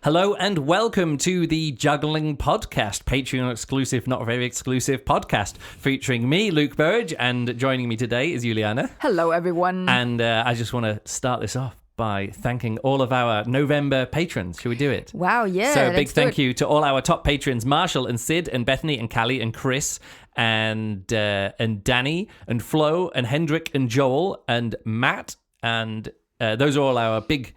Hello and welcome to the Juggling podcast, Patreon exclusive, not very exclusive podcast featuring me, Luke Burridge, and joining me today is Juliane. Hello, everyone. And I just want to start this off by thanking all of our November patrons. Should we do it? Wow, yeah. So a big thank you to all our top patrons, Marshall and Sid and Bethany and Callie and Chris and Danny and Flo and Hendrik and Joel and Matt and... those are all our big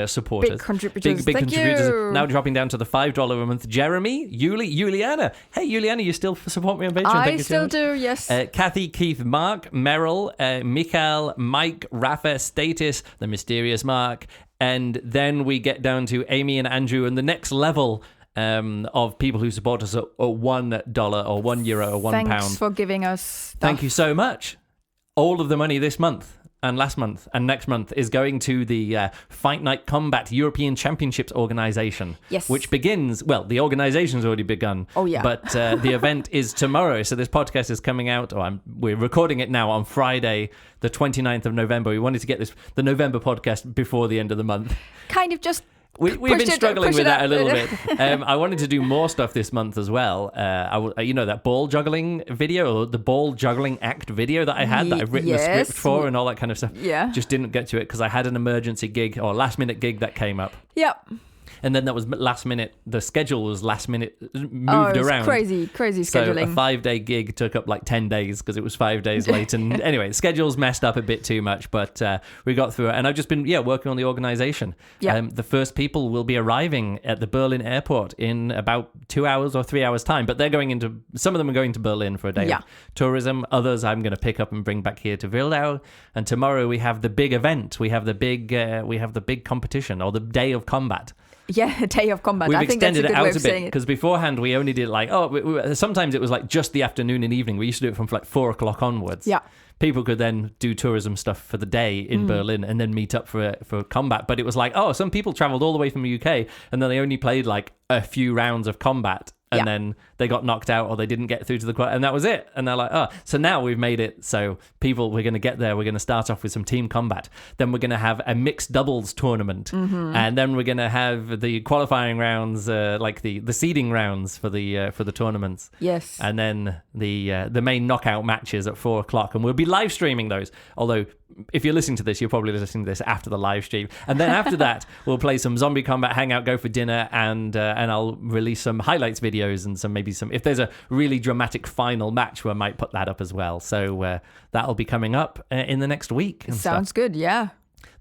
supporters. Big contributors. Big Thank contributors. you. Now dropping down to the $5 a month. Jeremy, Juliana. Hey, Juliana, you still support me on Patreon? I still do, yes. Kathy, Keith, Mark, Merrill, Mikhail, Mike, Rafa, Status, the mysterious Mark. And then we get down to Amy and Andrew and the next level of people who support us at $1 or €1 or £1. Thanks for giving us stuff. Thank you so much. All of the money this month and last month and next month is going to the Fight Night Combat European Championships organization. Yes. Which begins, well, the organization's already begun. Oh, yeah. But the event is tomorrow. So this podcast is coming out, we're recording it now on Friday, the 29th of November. We wanted to get the November podcast before the end of the month. Kind of just... We've been struggling with that a little bit. I wanted to do more stuff this month as well. That ball juggling video, or the ball juggling act video that I had that I've written the script for and all that kind of stuff. Yeah. Just didn't get to it because I had an emergency gig or last minute gig that came up. Yep. And then that was last minute. The schedule was last minute moved around. Crazy scheduling. So a 5-day gig took up like 10 days because it was 5 days late. And anyway, the schedule's messed up a bit too much, but we got through it. And I've just been working on the organization. Yeah. The first people will be arriving at the Berlin airport in about 2 hours or 3 hours time. But some of them are going to Berlin for a day of tourism. Others I'm going to pick up and bring back here to Wildau. And tomorrow we have the big event. We have the big competition or the day of combat. Yeah, day of combat. We've I think that's extended a good it way out of a bit saying it. because beforehand we only did sometimes it was like just the afternoon and evening. We used to do it from like 4 o'clock onwards. Yeah. People could then do tourism stuff for the day in Berlin and then meet up for combat. But it was like, some people traveled all the way from the UK and then they only played like a few rounds of combat. And then they got knocked out or they didn't get through to the quarter, and that was it. And they're like, so now we've made it so we're going to get there. We're going to start off with some team combat. Then we're going to have a mixed doubles tournament. Mm-hmm. And then we're going to have the qualifying rounds, like the seeding rounds for the tournaments. Yes. And then the main knockout matches at 4 o'clock. And we'll be live streaming those. Although, if you're listening to this, you're probably listening to this after the live stream. And then after that, we'll play some zombie combat, hang out, go for dinner, and I'll release some highlights videos and maybe some. If there's a really dramatic final match, we might put that up as well. So that'll be coming up in the next week. Sounds good, yeah.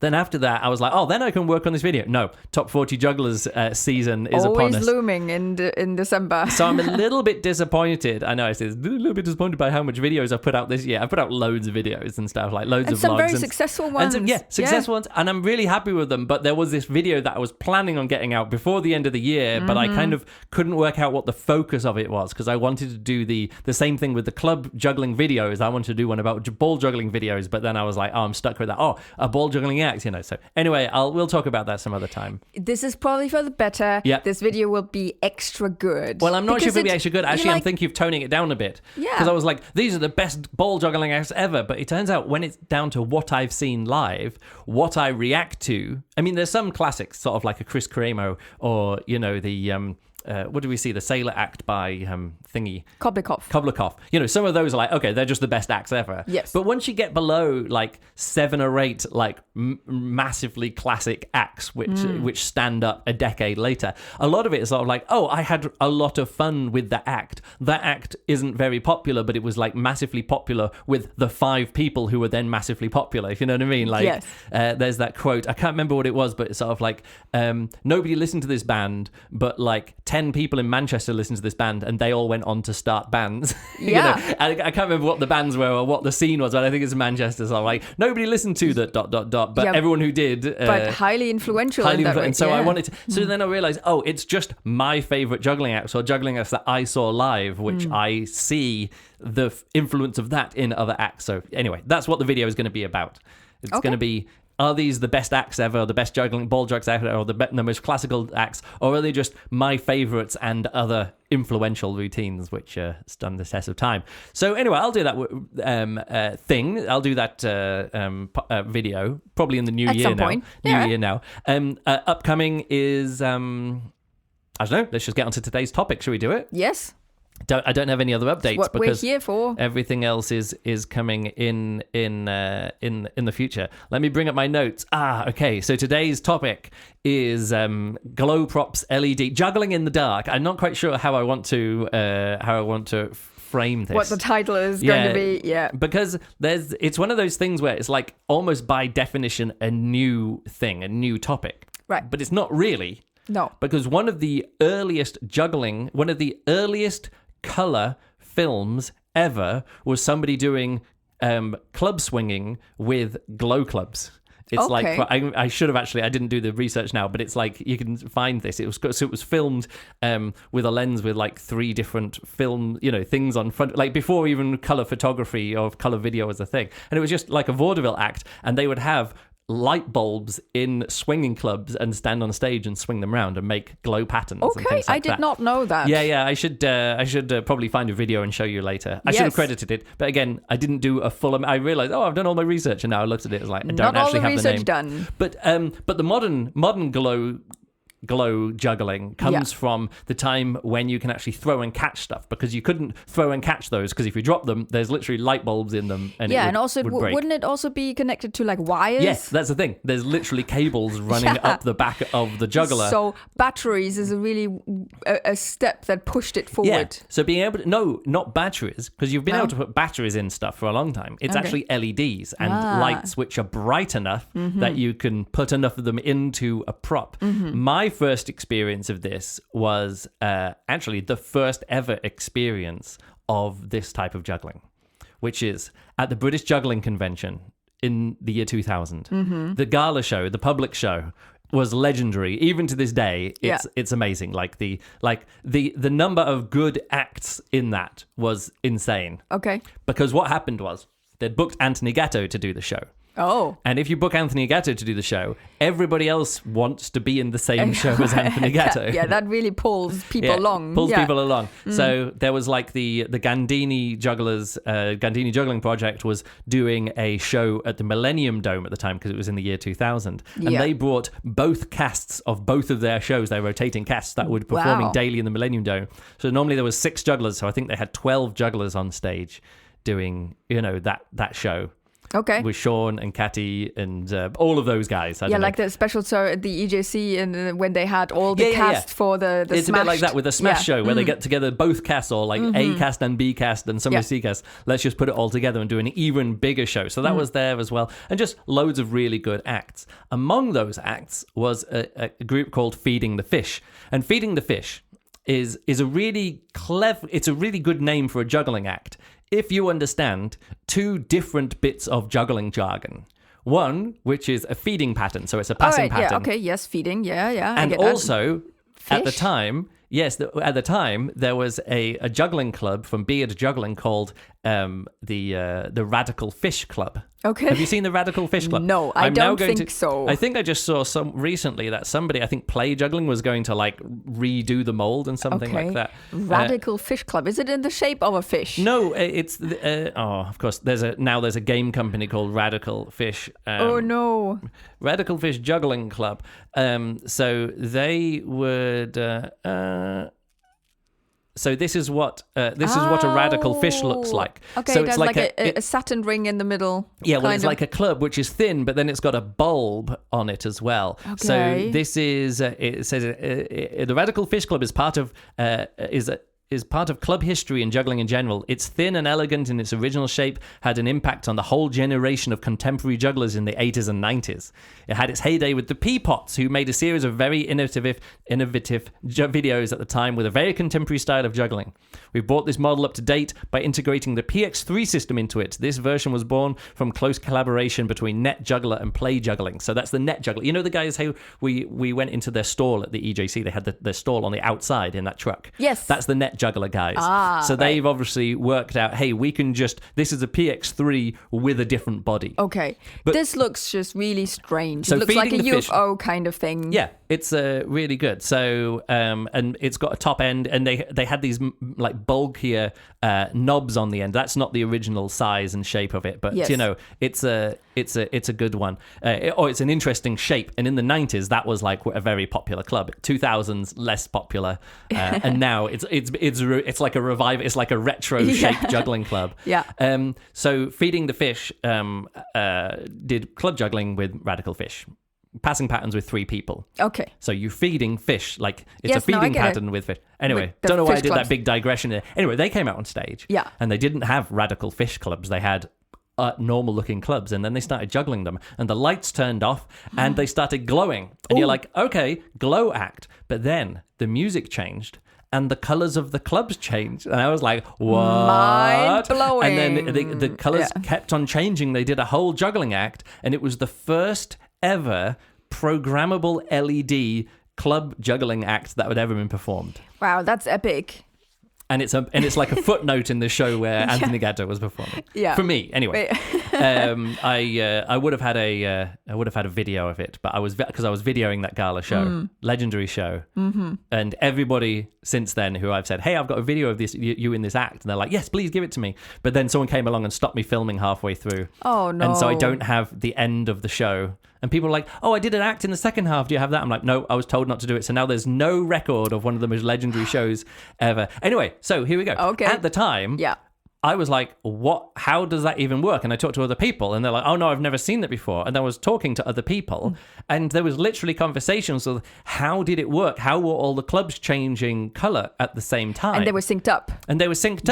Then after that, I was like, then I can work on this video. No, Top 40 Jugglers season is upon us. Always looming in December. So I'm a little bit disappointed. I know I said a little bit disappointed by how much videos I've put out this year. I've put out loads of videos and stuff, like loads of vlogs. And some very successful ones. Successful ones. And I'm really happy with them. But there was this video that I was planning on getting out before the end of the year, but I kind of couldn't work out what the focus of it was because I wanted to do the same thing with the club juggling videos. I wanted to do one about ball juggling videos, but then I was like, I'm stuck with that. A ball juggling act, So anyway, we'll talk about that some other time. This is probably for the better. Yeah. This video will be extra good. Well, I'm not sure if it'll be extra good. Actually, I'm thinking of toning it down a bit. Yeah. Because I was like, these are the best ball juggling acts ever. But it turns out when it's down to what I've seen live, what I react to. I mean, there's some classics, sort of like a Chris Cremo or, the... what do we see? The Sailor act by thingy. Koblakov. Some of those are like, okay, they're just the best acts ever. Yes. But once you get below like 7 or 8 like massively classic acts which stand up a decade later, a lot of it is sort of like, I had a lot of fun with that act. That act isn't very popular, but it was like massively popular with the 5 people who were then massively popular, if you know what I mean. Like, yes. There's that quote. I can't remember what it was, but it's sort of like, nobody listened to this band, but like 10 people in Manchester listened to this band and they all went on to start bands. Yeah. I can't remember what the bands were or what the scene was, but I think it's Manchester. So like nobody listened to the ... but everyone who did. But highly influential. And so I wanted to. So then I realized, it's just my favorite juggling acts or juggling acts that I saw live, which I see the influence of that in other acts. So anyway, that's what the video is going to be about. It's going to be are these the best acts ever, the best juggling ball jocks ever, or the most classical acts, or are they just my favourites and other influential routines which stand the test of time? So anyway, I'll do that thing. I'll do that video probably in the new At year some now. point. New Yeah. year now. Upcoming is I don't know. Let's just get on to today's topic. Shall we do it? Yes. I don't have any other updates What because we're here for. everything else is coming in the future. Let me bring up my notes. Okay. So today's topic is glow props, LED juggling in the dark. I'm not quite sure how I want to frame this. What the title is going to be. Yeah. Because it's one of those things where it's like almost by definition a new thing, a new topic. Right. But it's not really. No. Because one of the earliest color films ever was somebody doing club swinging with glow clubs. It's Okay. like I should have actually. I didn't do the research now, but it's like you can find this. It was filmed with a lens with like 3 different film things on front, like before even color photography or color video was a thing, and it was just like a vaudeville act, and they would have light bulbs in swinging clubs and stand on stage and swing them around and make glow patterns. And Okay, things like I did that. not know that. Yeah. I should probably find a video and show you later. I should have Yes. credited it, but again, I didn't do a full. I realized, I've done all my research, and now I looked at it, it's like I don't Not all actually the have the name. research done. But the modern glow juggling comes from the time when you can actually throw and catch stuff, because you couldn't throw and catch those because if you drop them, there's literally light bulbs in them, and And also, would break. wouldn't it also be connected to like wires? Yes, that's the thing. There's literally cables running up the back of the juggler. So batteries is a really a step that pushed it forward. Yeah. So being able to, no, not batteries, because you've been able to put batteries in stuff for a long time. It's actually LEDs and lights which are bright enough that you can put enough of them into a prop. My first experience of this was actually the first ever experience of this type of juggling, which is at the British Juggling Convention in the year 2000. The gala show, the public show, was legendary. Even to this day, it's amazing. Like the number of good acts in that was insane. Okay. Because what happened was they'd booked Anthony Gatto to do the show. Oh. And if you book Anthony Gatto to do the show, everybody else wants to be in the same show as Anthony Gatto. Yeah, that really pulls people along. Pulls people along. So there was like the Gandini Jugglers, Gandini Juggling Project was doing a show at the Millennium Dome at the time because it was in the year 2000. And they brought both casts of both of their shows, their rotating casts that were performing daily in the Millennium Dome. So normally there was 6 jugglers. So I think they had 12 jugglers on stage doing, that show. Okay. With Sean and Catty and all of those guys. I don't know. Like the special show at the EJC and when they had all the cast for the It's Smashed. a bit like that with the Smash show where they get together both casts, or like A cast and B cast and some of C cast. Let's just put it all together and do an even bigger show. So that was there as well. And just loads of really good acts. Among those acts was a group called Feeding the Fish. And Feeding the Fish is a really clever, it's a really good name for a juggling act if you understand 2 different bits of juggling jargon. One, which is a feeding pattern, so it's a passing pattern. Yeah, okay, yes, feeding, yeah. And also, at the Fish? time, there was a juggling club from Beard Juggling called the Radical Fish Club. Okay. Have you seen the Radical Fish Club? No, I don't think so. I think I just saw some recently that somebody, I think Play Juggling, was going to like redo the mold and something like that. Radical Fish Club. Is it in the shape of a fish? No, it's of course. There's a game company called Radical Fish. Oh no. Radical Fish Juggling Club. So they would. So this is what a radical fish looks like. Okay, so there's like a satin ring in the middle. Yeah, well, it's like a club which is thin, but then it's got a bulb on it as well. Okay. So this is it says the Radical Fish Club is part of is part of club history and juggling in general. It's thin and elegant in its original shape, had an impact on the whole generation of contemporary jugglers in the 80s and 90s. It had its heyday with the Peapots, who made a series of very innovative videos at the time with a very contemporary style of juggling. We brought this model up to date by integrating the PX3 system into it. This version was born from close collaboration between Net Juggler and Play Juggling. So that's the Net Juggler. You know the guys who we went into their stall at the EJC? They had their stall on the outside in that truck. Yes. That's the Net juggler guys. So they've obviously worked out, hey, this is a PX3 with a different body. Okay. But this looks just really strange. So it looks like a UFO fish, kind of thing. Yeah, it's really good. So, and it's got a top end, and they had these like bulkier knobs on the end. That's not the original size and shape of it, but yes. It's a good one. It's an interesting shape. And in the 90s, that was like a very popular club. 2000s, less popular, and now it's like a revive. It's like a retro shaped juggling club. Yeah. So Feeding the Fish did club juggling with Radical Fish. Passing patterns with 3 people. Okay. So you're feeding fish, like it's a no, feeding pattern with fish. Anyway, don't know why I did that big digression there. Anyway, they came out on stage. Yeah. And they didn't have Radical Fish clubs. They had normal looking clubs, and then they started juggling them, and the lights turned off and they started glowing. And you're like, okay, glow act. But then the music changed. And the colours of the clubs changed. And I was like, what? Mind-blowing. And then the colours kept on changing. They did a whole juggling act. And it was the first ever programmable LED club juggling act that had ever been performed. Wow, that's epic. And it's like a footnote in the show where Anthony Gatto was performing. Yeah. For me, anyway. I would have had a video of it, but because I was videoing that gala show, legendary show, and everybody since then who I've said, hey, I've got a video of this you in this act, and they're like, yes, please give it to me. But then someone came along and stopped me filming halfway through. Oh no! And so I don't have the end of the show. And people are like, oh, I did an act in the second half. Do you have that? I'm like, no, I was told not to do it. So now there's no record of one of the most legendary shows ever. Anyway, so here we go. Okay. At the time, I was like, what? How does that even work? And I talked to other people, and they're like, oh, no, I've never seen that before. And I was talking to other people, and there was literally conversations of how did it work? How were all the clubs changing colour at the same time? And they were synced up.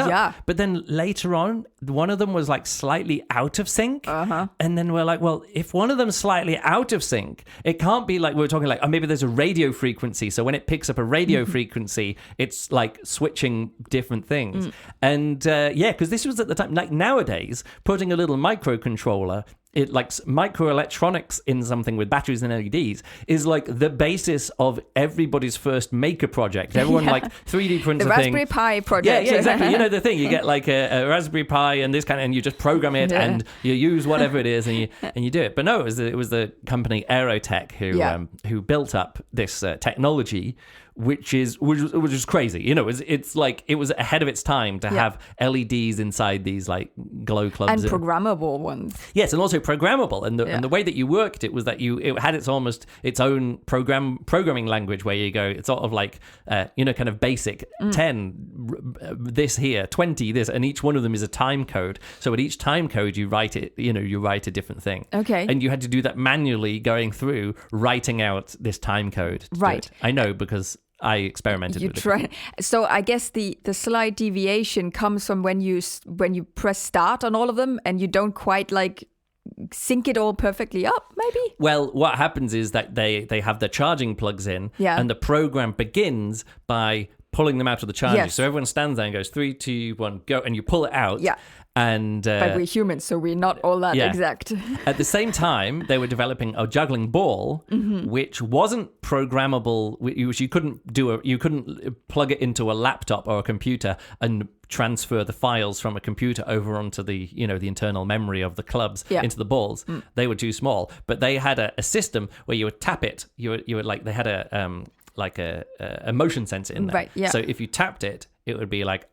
Yeah. But then later on, one of them was like slightly out of sync. And then we're like, well, if one of them's slightly out of sync, it can't be like, we were talking like, oh, maybe there's a radio frequency. So when it picks up a radio frequency, it's like switching different things. And because this was at the time, like nowadays, putting a little microcontroller, it like microelectronics in something with batteries and LEDs is like the basis of everybody's first maker project. Everyone like 3D prints the a thing. Raspberry Pi project. Yeah, exactly. You know the thing. You get like a Raspberry Pi and this kind of, and you just program it and you use whatever it is and you do it. But no, it was the company Aerotech who built up this technology, which is crazy. You know, it's like it was ahead of its time to have LEDs inside these like glow clubs and programmable ones. Yes, and also programmable. And the way that you worked it was that it had its own programming language where you go. It's sort of like kind of basic 10 this here, 20 this, and each one of them is a time code. So at each time code you write it. You write a different thing. Okay. And you had to do that manually, going through writing out this time code. Right. I know because I experimented with it. So I guess the slight deviation comes from when you press start on all of them and you don't quite like sync it all perfectly up, maybe? Well, what happens is that they have the charging plugs in and the program begins by pulling them out of the charger. Yes. So everyone stands there and goes 3, 2, 1, go, and you pull it out. Yeah. And but we're humans, so we're not all that exact. At the same time, they were developing a juggling ball, which wasn't programmable. Which you couldn't plug it into a laptop or a computer and transfer the files from a computer over onto the the internal memory of the clubs into the balls. They were too small, but they had a system where you would tap it. You would like they had a motion sensor in there. Right. Yeah. So if you tapped it, it would be like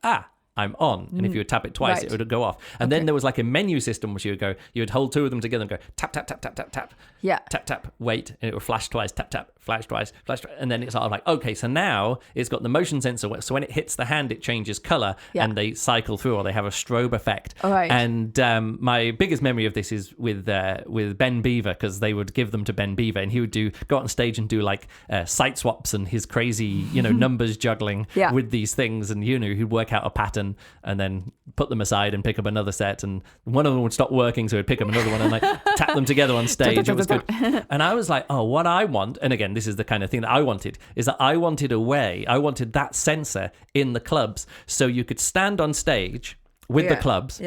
I'm on. And if you would tap it twice, it would go off. And then there was like a menu system which you would hold two of them together and go tap, tap, tap, tap, tap, tap. Yeah. Tap, tap, wait. And it would flash twice, tap, tap, flash twice, flash twice. And then it's sort of like, okay, so now it's got the motion sensor. So when it hits the hand, it changes color and they cycle through, or they have a strobe effect. All right. And my biggest memory of this is with Ben Beaver, because they would give them to Ben Beaver and he would go on stage and do like sight swaps and his crazy, numbers juggling with these things. And, he'd work out a pattern and then put them aside and pick up another set. And one of them would stop working, so he'd pick up another one and like tap them together on stage. It was good. And I was like, oh, what I want, and again, this is the kind of thing that I wanted, is that I wanted that sensor in the clubs so you could stand on stage with the clubs,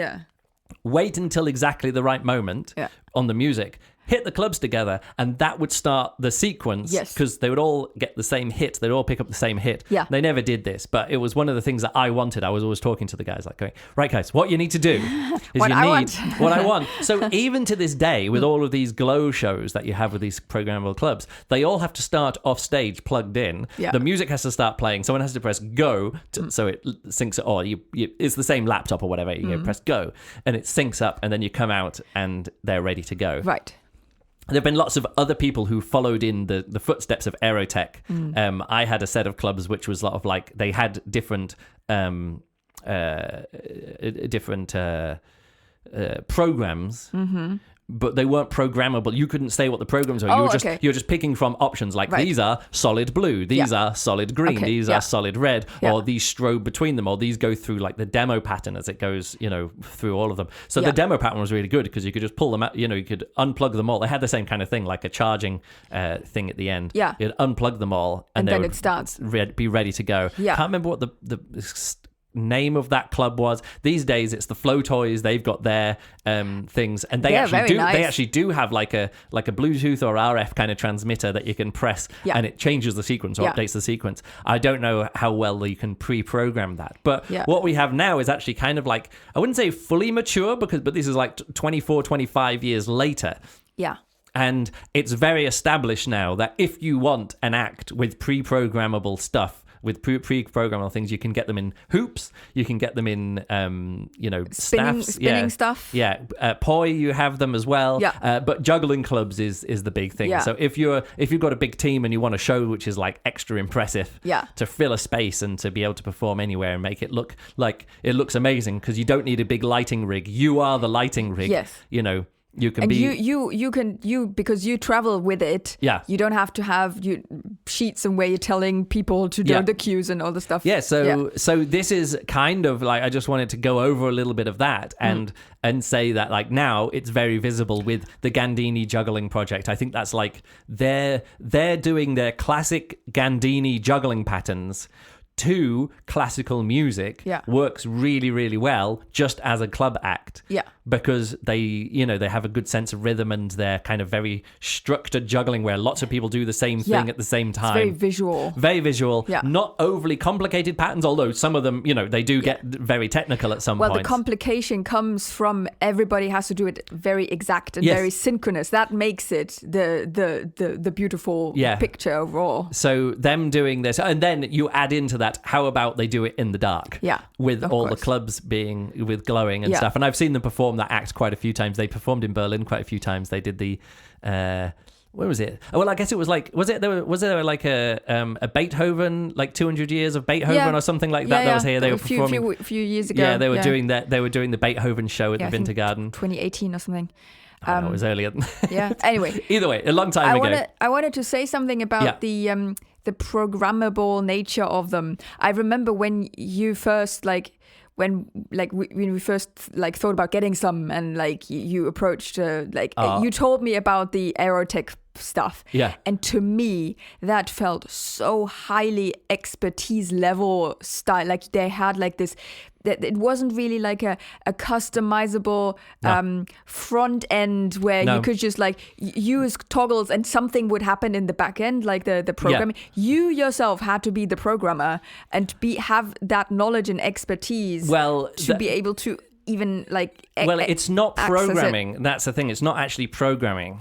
wait until exactly the right moment on the music, hit the clubs together, and that would start the sequence. Yes. Because they would all get the same hit. They'd all pick up the same hit. Yeah. They never did this, but it was one of the things that I wanted. I was always talking to the guys like, going, right, guys, what you need to do is What you I need want. what I want. So even to this day, with all of these glow shows that you have with these programmable clubs, they all have to start off stage plugged in. Yeah. The music has to start playing. Someone has to press go so it syncs it. Or it's the same laptop or whatever. You press go and it syncs up, and then you come out and they're ready to go. Right. There have been lots of other people who followed in the footsteps of Aerotech. I had a set of clubs which was a lot of like, they had different programs, but they weren't programmable. You couldn't say what the programs were. Oh, you were just picking from options like, Right. these are solid blue, these are solid green, Okay, these yeah. are solid red, Yeah. or these strobe between them, or these go through like the demo pattern as it goes, through all of them. So Yeah. the demo pattern was really good because you could just pull them out, you could unplug them all. They had the same kind of thing, like a charging thing at the end. Yeah. You'd unplug them all, And they then would it starts. be ready to go. Yeah. Can't remember what the name of that club was. These days it's the Flow Toys. They've got their things, and they Yeah, very nice. actually do have like a Bluetooth or RF kind of transmitter that you can press, Yeah. and it changes the sequence or Yeah. updates the sequence. I don't know how well you can pre-program that, but Yeah. what we have now is actually kind of like, I wouldn't say fully mature, but this is like 24, 25 years later. Yeah. And it's very established now that if you want an act with pre-programmable stuff, with pre-programmable things, you can get them in hoops, you can get them in, staffs. Spinning stuff. Yeah, poi, you have them as well. Yeah. But juggling clubs is the big thing. Yeah. So if you've got a big team and you want a show which is like extra impressive, Yeah. to fill a space and to be able to perform anywhere and make it look like it looks amazing, because you don't need a big lighting rig. You are the lighting rig. Yes. You can And be. you because you travel with it. Yeah. You don't have to have sheets and where you're telling people to do Yeah. the cues and all the stuff. Yeah, so this is kind of like, I just wanted to go over a little bit of that and say that like now it's very visible with the Gandini juggling project. I think that's like they're doing their classic Gandini juggling patterns to classical music. Yeah. Works really, really well just as a club act. Yeah. Because they have a good sense of rhythm, and they're kind of very structured juggling where lots of people do the same thing at the same time. It's very visual. Very visual. Yeah. Not overly complicated patterns, although some of them, they do get very technical at some Well, point. the complication comes from everybody has to do it very exact and Yes. very synchronous. That makes it the beautiful Yeah. picture overall. So them doing this, and then you add into that, how about they do it in the dark? Yeah, With of all course. the clubs being with glowing and Yeah. stuff. And I've seen them perform that act quite a few times. They performed in Berlin quite a few times. They did the where was it? Oh, well, I guess it was like, was there like a Beethoven, like 200 years of Beethoven or something like that? That was here. They were performing few years ago. Yeah, they were doing that. They were doing the Beethoven show at the I think Wintergarten. 2018 or something. Oh, no, it was earlier. Yeah. Anyway, Either way, a long time ago. I wanted to say something about the programmable nature of them. I remember when you first when we first thought about getting some, and you approached you told me about the Aerotech stuff. Yeah. And to me, that felt so highly expertise level style. Like they had this, that it wasn't really like a customizable front end where you could just use toggles and something would happen in the back end, like the programming. You yourself had to be the programmer and have that knowledge and expertise to be able to even it's not programming. That's the thing. It's not actually programming.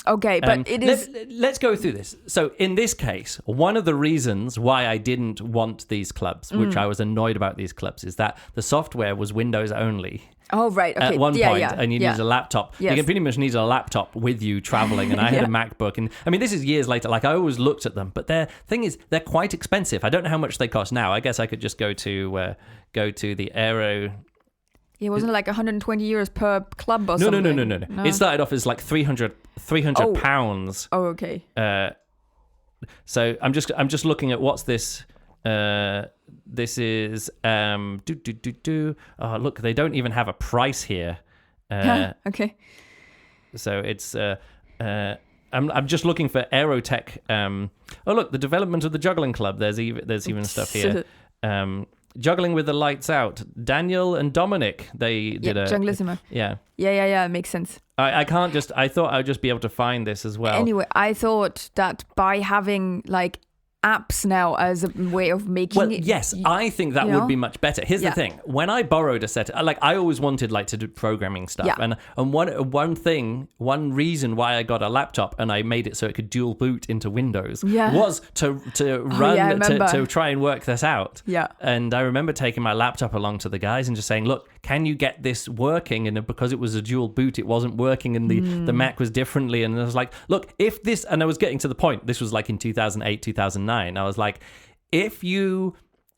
Okay, but it is. Let's go through this. So in this case, one of the reasons why I didn't want these clubs, which I was annoyed about these clubs, is that the software was Windows only. Oh, right. Okay. At one point, yeah, and you needed a laptop. Yes. You pretty much need a laptop with you traveling, and I had a MacBook. And I mean, this is years later. I always looked at them, but their thing is, they're quite expensive. I don't know how much they cost now. I guess I could just go to the Aero. It wasn't like 120 euros per club or something. No. It started off as like 300 pounds. Oh, okay. So I'm just looking at what's this. This is Oh, look, they don't even have a price here. Okay. So it's I'm just looking for Aerotech. Oh, look, the development of the Juggling Club. There's even stuff here. Juggling with the Lights Out. Daniel and Dominic, they did a... Junglissimo. Yeah. Yeah, it makes sense. I can't just... I thought I would just be able to find this as well. Anyway, I thought that by having like apps now as a way of making it... Yes, I think that would be much better. Here's the thing. When I borrowed a set... Like, I always wanted like to do programming stuff. Yeah. And one reason why I got a laptop and I made it so it could dual boot into Windows was to run... to try and work this out. Yeah. And I remember taking my laptop along to the guys and just saying, look, can you get this working? And because it was a dual boot, it wasn't working and the Mac was differently. And I was like, look, if this... And I was getting to the point. This was like in 2008, 2009. I was like, if you...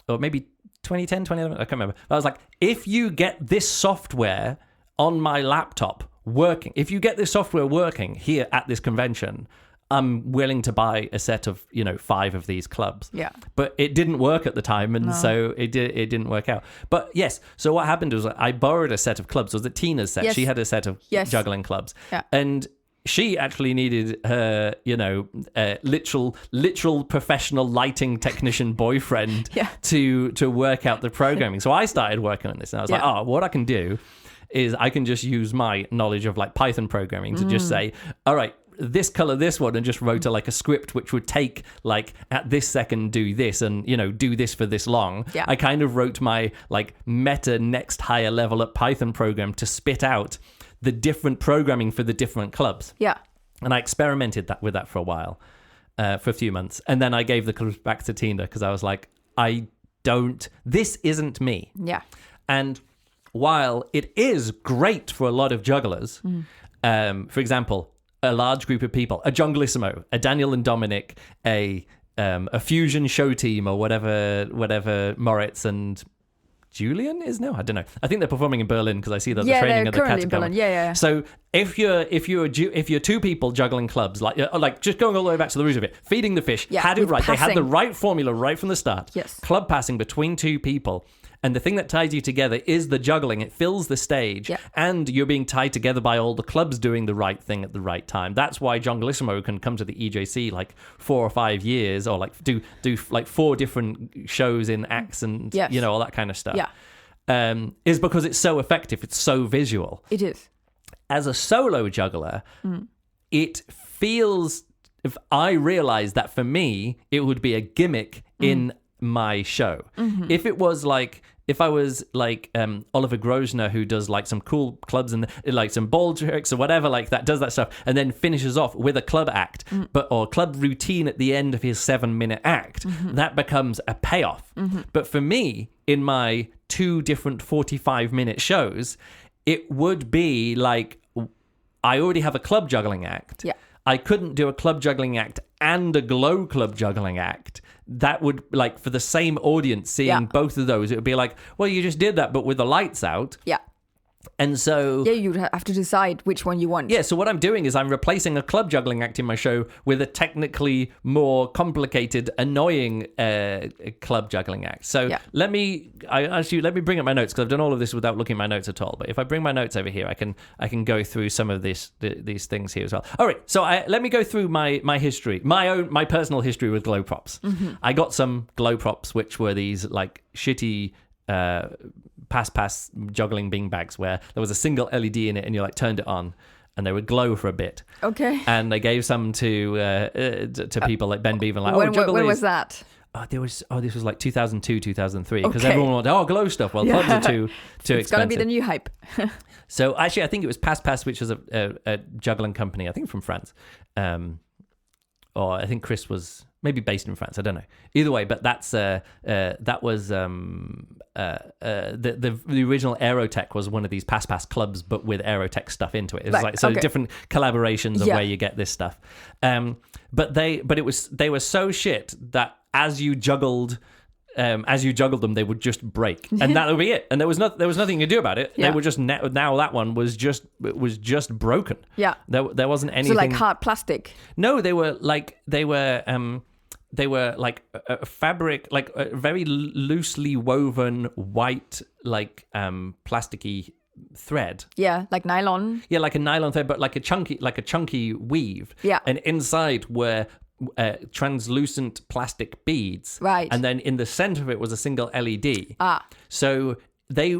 Or maybe 2010, 2011, I can't remember. I was like, if you get this software on my laptop working, if you get this software working here at this convention, I'm willing to buy a set of, 5 of these clubs. Yeah. But it didn't work at the time, and so it didn't work out. But yes, so what happened was I borrowed a set of clubs. Was it Tina's set? Yes. She had a set of juggling clubs. Yeah. And she actually needed her, literal professional lighting technician boyfriend to work out the programming. So I started working on this, and I was like, what I can do is I can just use my knowledge of like Python programming to just say, all right, this color, this one, and just wrote like a script which would take like at this second do this and do this for this long. Yeah. I kind of wrote my like meta next higher level up Python program to spit out the different programming for the different clubs. Yeah. And I experimented with that for a while, for a few months. And then I gave the clubs back to Tina because I was like, this isn't me. Yeah. And while it is great for a lot of jugglers, for example, a large group of people, a Junglissimo, a Daniel and Dominic, a fusion show team or whatever Moritz and Juliane is now. I don't know. I think they're performing in Berlin because I see that they're training at the currently in Catacomb. Berlin. Yeah. So if you're 2 people juggling clubs, like just going all the way back to the root of it, feeding the fish, had it right. Passing. They had the right formula right from the start. Yes. Club passing between 2 people. And the thing that ties you together is the juggling. It fills the stage, and you're being tied together by all the clubs doing the right thing at the right time. That's why Junglissimo can come to the EJC like 4 or 5 years, or like do like 4 different shows in acts and all that kind of stuff. Yeah. Is because it's so effective. It's so visual. It is. As a solo juggler, it feels. If I realized that for me, it would be a gimmick in my show. If it was like, if I was like Oliver Grosner, who does like some cool clubs and like some ball tricks or whatever like that, does that stuff and then finishes off with a club act, or club routine at the end of his 7-minute act, that becomes a payoff. But for me, in my 2 different 45-minute shows, it would be like, I already have a club juggling act. Yeah. I couldn't do a club juggling act and a glow club juggling act. That would, like, for the same audience seeing both of those, it would be like, well, you just did that, but with the lights out. Yeah. And so... Yeah, you'd have to decide which one you want. Yeah, so what I'm doing is I'm replacing a club juggling act in my show with a technically more complicated, annoying club juggling act. So let me bring up my notes, because I've done all of this without looking at my notes at all. But if I bring my notes over here, I can go through some of these things here as well. All right, so let me go through my history, my personal history with glow props. I got some glow props, which were these like shitty... pass juggling bing bags where there was a single LED in it and you like turned it on and they would glow for a bit. Okay. And I gave some to people like Ben Beaver, like, when was that? This was like 2002, 2003, because everyone wanted, glow stuff. Well, clubs are too expensive. It's gonna be the new hype. So actually, I think it was Pass, which was a juggling company, I think from France, or I think Chris was maybe based in France. I don't know. Either way, but that was the original Aerotech was one of these Pass clubs, but with Aerotech stuff into it. It was different collaborations of where you get this stuff. But they were so shit that as you juggled them, they would just break, and that would be it. And there was nothing you could do about it. They were just now that one was just broken. Yeah, there wasn't anything. So like hard plastic. No, they were like a fabric, like a very loosely woven white, like plasticky thread. Yeah, like nylon. Yeah, like a nylon thread, but like a chunky weave. Yeah, and inside were translucent plastic beads. Right. And then in the center of it was a single LED. So they...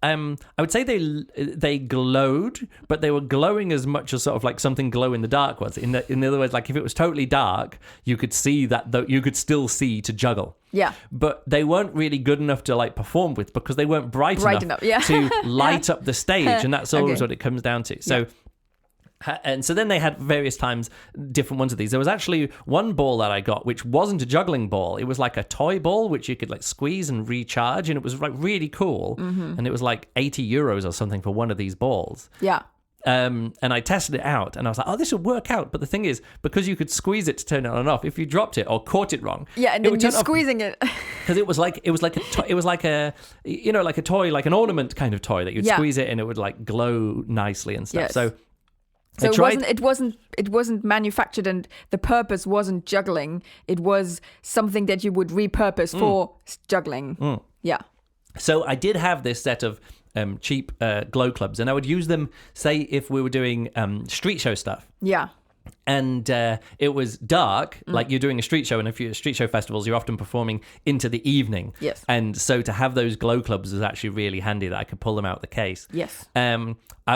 I would say they glowed, but they were glowing as much as sort of like something glow in the dark was. In other words, like if it was totally dark, you could see that you could still see to juggle. Yeah. But they weren't really good enough to like perform with because they weren't bright enough to light up the stage, and that's always what it comes down to. So. And so then they had various times different ones of these. There was actually one ball that I got which wasn't a juggling ball. It was like a toy ball which you could like squeeze and recharge, and it was like really cool. And it was like €80 or something for one of these balls. Yeah. And I tested it out, and I was like, "Oh, this would work out." But the thing is, because you could squeeze it to turn it on and off, if you dropped it or caught it wrong, and then you're squeezing it because it was like a you know, like a toy, like an ornament kind of toy that you'd squeeze it and it would like glow nicely and stuff. Yes. So it wasn't manufactured, and the purpose wasn't juggling. It was something that you would repurpose for juggling. Yeah. So I did have this set of cheap glow clubs, and I would use them, say, if we were doing street show stuff. Yeah. And it was dark, like you're doing a street show, and if you're at street show festivals, you're often performing into the evening. Yes. And so to have those glow clubs was actually really handy that I could pull them out of the case. Yes.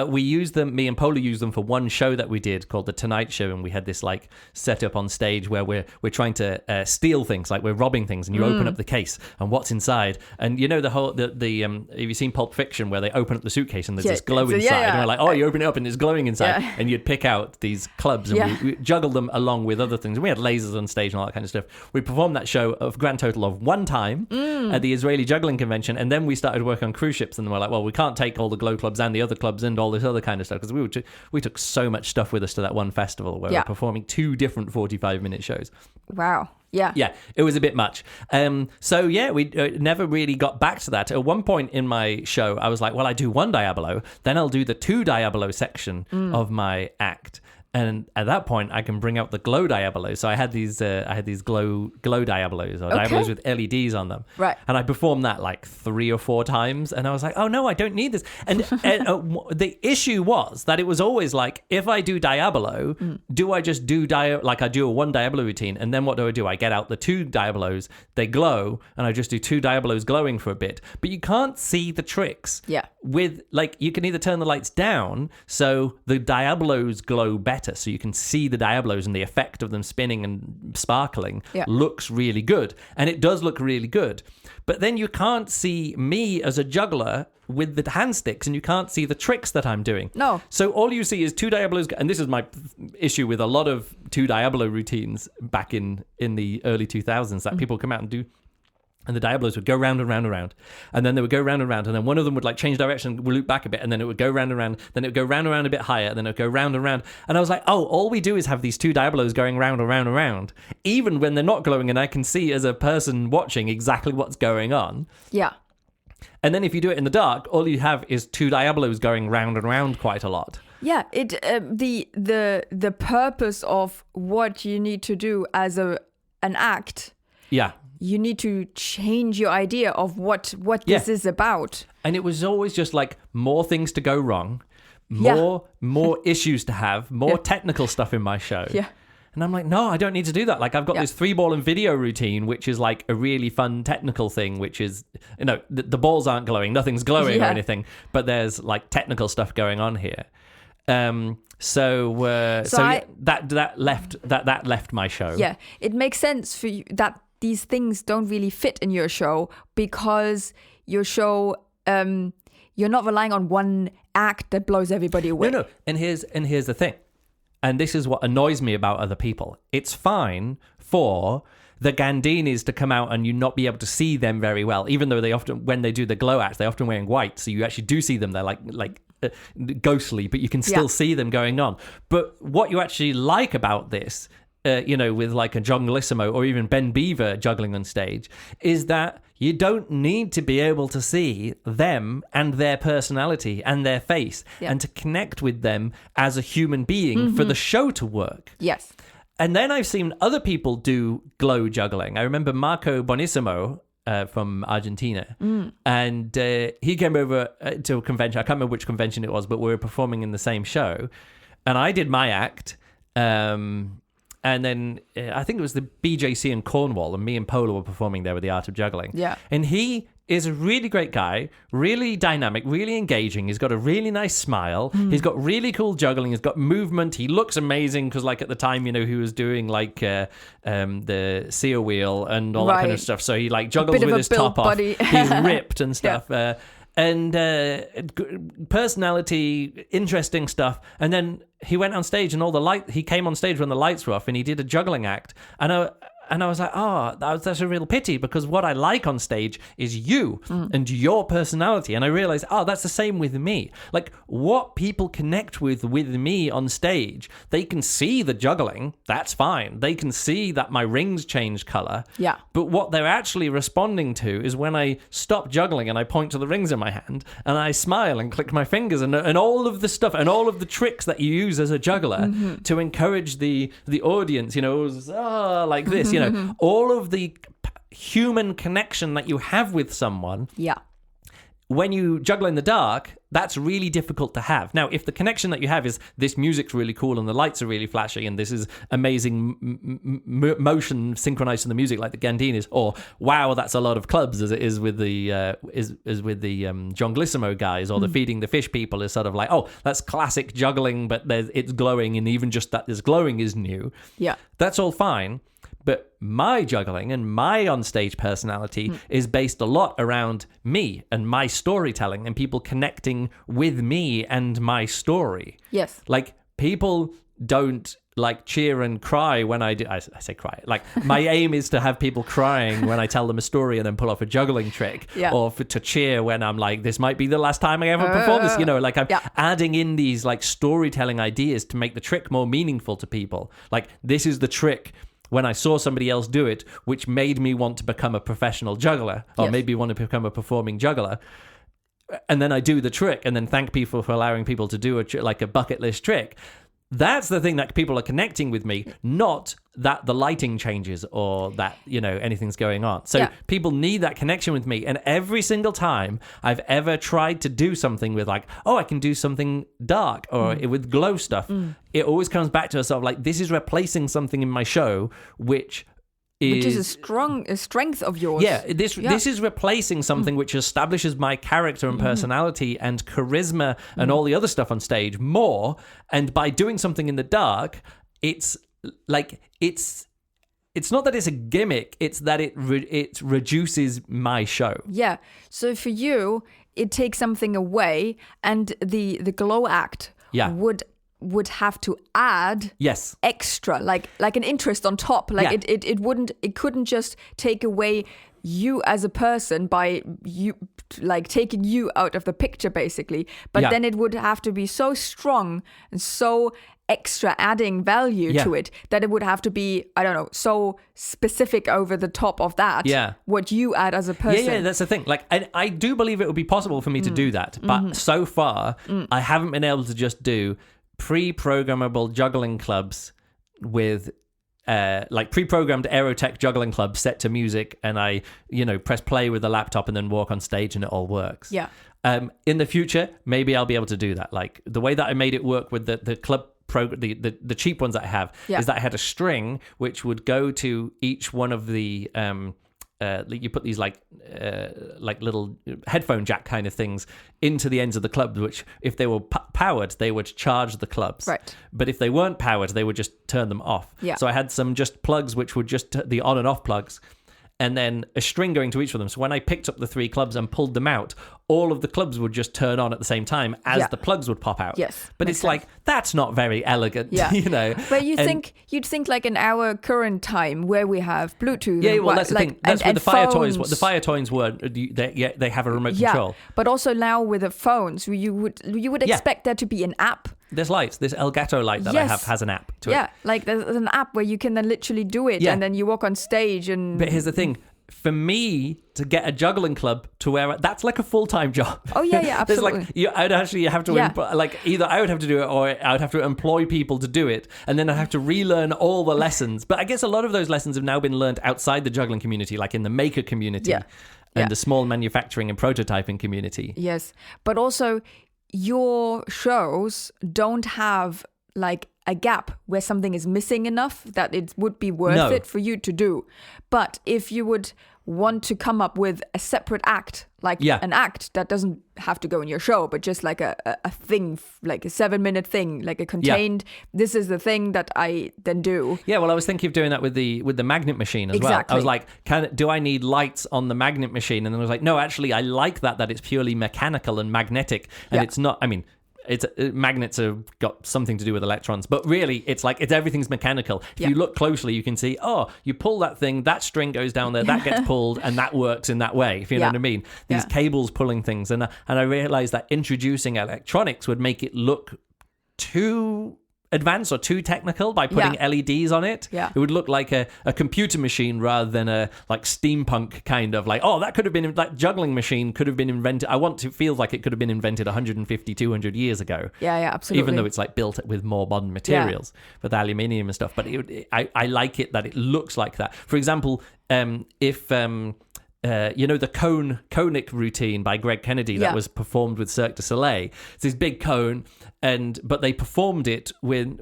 We used them, me and Paula used them for one show that we did called The Tonight Show, and we had this like setup on stage where we're trying to steal things, like we're robbing things, and you open up the case, and what's inside, and you know have you seen Pulp Fiction where they open up the suitcase and there's this glow inside, and we're like, oh, you open it up and it's glowing inside, and you'd pick out these clubs, and we juggled them along with other things. We had lasers on stage and all that kind of stuff. We performed that show a grand total of one time at the Israeli Juggling Convention, and then we started working on cruise ships, and we're like, well, we can't take all the glow clubs and the other clubs and all this other kind of stuff, because we took so much stuff with us to that one festival where we're performing 2 different 45-minute shows. Wow. Yeah. Yeah, it was a bit much. So we never really got back to that. At one point in my show, I was like, well, I do one Diabolo, then I'll do the 2 Diabolo section of my act. And at that point, I can bring out the glow Diabolos. So I had these glow Diabolos, or Diabolos with LEDs on them. Right. And I performed that like 3 or 4 times, and I was like, oh no, I don't need this. And the issue was that it was always like, if I do Diabolo, do I just do like I do a 1 Diabolo routine, and then what do? I get out the 2 Diabolos, they glow, and I just do 2 Diabolos glowing for a bit. But you can't see the tricks. Yeah. With like, you can either turn the lights down so the Diabolos glow better, so you can see the Diabolos, and the effect of them spinning and sparkling looks really good, and it does look really good. But then you can't see me as a juggler with the hand sticks, and you can't see the tricks that I'm doing. No. So all you see is 2 Diabolos, and this is my issue with a lot of 2 Diabolo routines back in the early 2000s that people come out and do. And the Diabolos would go round and round and round. And then they would go round and round. And then one of them would like change direction, loop back a bit. And then it would go round and round. Then it would go round and round a bit higher. And then it would go round and round. And I was like, oh, all we do is have these 2 Diabolos going round and round and round. Even when they're not glowing, and I can see as a person watching exactly what's going on. Yeah. And then if you do it in the dark, all you have is 2 Diabolos going round and round quite a lot. Yeah, the purpose of what you need to do as an act. Yeah. You need to change your idea of what this is about. And it was always just like more things to go wrong, more issues to have, more technical stuff in my show. Yeah. And I'm like, no, I don't need to do that. Like, I've got this 3-ball and video routine, which is like a really fun technical thing, which is, you know, the balls aren't glowing, nothing's glowing or anything, but there's like technical stuff going on here. That left my show. Yeah, it makes sense for you that these things don't really fit in your show, because your show, you're not relying on one act that blows everybody away. No. And here's the thing. And this is what annoys me about other people. It's fine for the Gandinis to come out and you not be able to see them very well, even though they often, when they do the glow acts, they're often wearing white, so you actually do see them. They're like ghostly, but you can still see them going on. But what you actually like about this, with like a Jonglissimo or even Ben Beaver juggling on stage, is that you don't need to be able to see them and their personality and their face and to connect with them as a human being for the show to work. Yes. And then I've seen other people do glow juggling. I remember Marco Bonissimo from Argentina, and he came over to a convention. I can't remember which convention it was, but we were performing in the same show, and I did my act. And then I think it was the BJC in Cornwall, and me and Pola were performing there with the Art of Juggling. Yeah. And he is a really great guy, really dynamic, really engaging. He's got a really nice smile. He's got really cool juggling. He's got movement. He looks amazing because, like, at the time, he was doing like the sear wheel and all that kind of stuff. So he like juggles with his top off. He's ripped and stuff. Yeah. And personality, interesting stuff. And then he went on stage, and he came on stage when the lights were off, and he did a juggling act. And I was like, that's a real pity, because what I like on stage is you and your personality. And I realized, that's the same with me. Like, what people connect with me on stage, they can see the juggling. That's fine. They can see that my rings change color. Yeah. But what they're actually responding to is when I stop juggling and I point to the rings in my hand and I smile and click my fingers and all of the stuff and all of the tricks that you use as a juggler to encourage the audience, like this, all of the human connection that you have with someone. Yeah. When you juggle in the dark, that's really difficult to have. Now, if the connection that you have is this music's really cool and the lights are really flashy and this is amazing motion synchronized to the music like the Gandine is, or wow, that's a lot of clubs, as it is with the Jonglissimo guys, or the Feeding the Fish people is sort of like, that's classic juggling, but it's glowing, and even just that this glowing is new. Yeah. That's all fine. But my juggling and my onstage personality is based a lot around me and my storytelling and people connecting with me and my story. Yes. Like, people don't like cheer and cry when I do. I say cry. Like, my aim is to have people crying when I tell them a story and then pull off a juggling trick, or to cheer when I'm like, this might be the last time I ever perform this. Like, I'm adding in these like storytelling ideas to make the trick more meaningful to people. Like, this is the trick when I saw somebody else do it, which made me want to become a professional juggler, or made me want to become a performing juggler. And then I do the trick and then thank people for allowing people to do a bucket list trick. That's the thing that people are connecting with me, not that the lighting changes or that, anything's going on. So people need that connection with me. And every single time I've ever tried to do something with like, I can do something dark or with glow stuff, it always comes back to a sort of like, this is replacing something in my show, which is a strength of yours. Yeah, this is replacing something which establishes my character and personality and charisma and all the other stuff on stage more. And by doing something in the dark, it's like it's not that it's a gimmick; it's that it reduces my show. Yeah. So for you, it takes something away, and the glow act would have to add extra, like an interest on top. Like it couldn't just take away you as a person by you like taking you out of the picture basically. But then it would have to be so strong and so extra adding value to it that it would have to be, I don't know, so specific over the top of that. Yeah. What you add as a person. Yeah, that's the thing. Like, I do believe it would be possible for me to do that. But so far, I haven't been able to just do pre-programmable juggling clubs with pre-programmed aerotech juggling clubs set to music, and I press play with the laptop and then walk on stage and it all works. In the future maybe I'll be able to do that. Like, the way that I made it work with the club the cheap ones that I have is that I had a string which would go to each one of the you put these like little headphone jack kind of things into the ends of the clubs, which if they were powered, they would charge the clubs. Right. But if they weren't powered, they would just turn them off. Yeah. So I had some just plugs, which would just the on and off plugs, and then a string going to each of them. So when I picked up the 3 clubs and pulled them out, all of the clubs would just turn on at the same time as the plugs would pop out. Yes. But it's sense. Like, that's not very elegant, But you'd think like in our current time where we have Bluetooth. Yeah, well, that's the thing. That's with the Fire Toys. What the Fire Toys were, they have a remote control. But also now with the phones, you would expect there to be an app. There's lights. This Elgato light that I have has an app to it. Yeah, like there's an app where you can then literally do it, and then you walk on stage and... But here's the thing. For me to get a juggling club to where that's like a full-time job. Oh yeah, absolutely. I'd actually have to either I would have to do it or I would have to employ people to do it, and then I'd have to relearn all the lessons. But I guess a lot of those lessons have now been learned outside the juggling community, like in the maker community and the small manufacturing and prototyping community. Yes, but also your shows don't have like a gap where something is missing enough that it would be worth it for you to do. But if you would want to come up with a separate act, like an act that doesn't have to go in your show, but just like a thing, like a 7-minute thing, like a contained, this is the thing that I then do. Yeah, well, I was thinking of doing that with the magnet machine as well. I was like, do I need lights on the magnet machine? And then I was like, no, actually, I like that it's purely mechanical and magnetic. And it's not, I mean, magnets have got something to do with electrons, but really it's everything's mechanical. If you look closely, you can see, you pull that thing, that string goes down there, that gets pulled, and that works in that way, if you know what I mean. These cables pulling things, and I realized that introducing electronics would make it look too advanced or too technical by putting LEDs on it. It would look like a computer machine rather than a like steampunk kind of like, that could have been like juggling machine could have been invented. I want to feel like it could have been invented 150, 200 years ago. Yeah, absolutely. Even though it's like built with more modern materials with aluminium and stuff. But I like it that it looks like that. For example, if the conic routine by Greg Kennedy that was performed with Cirque du Soleil. It's this big cone, but they performed it when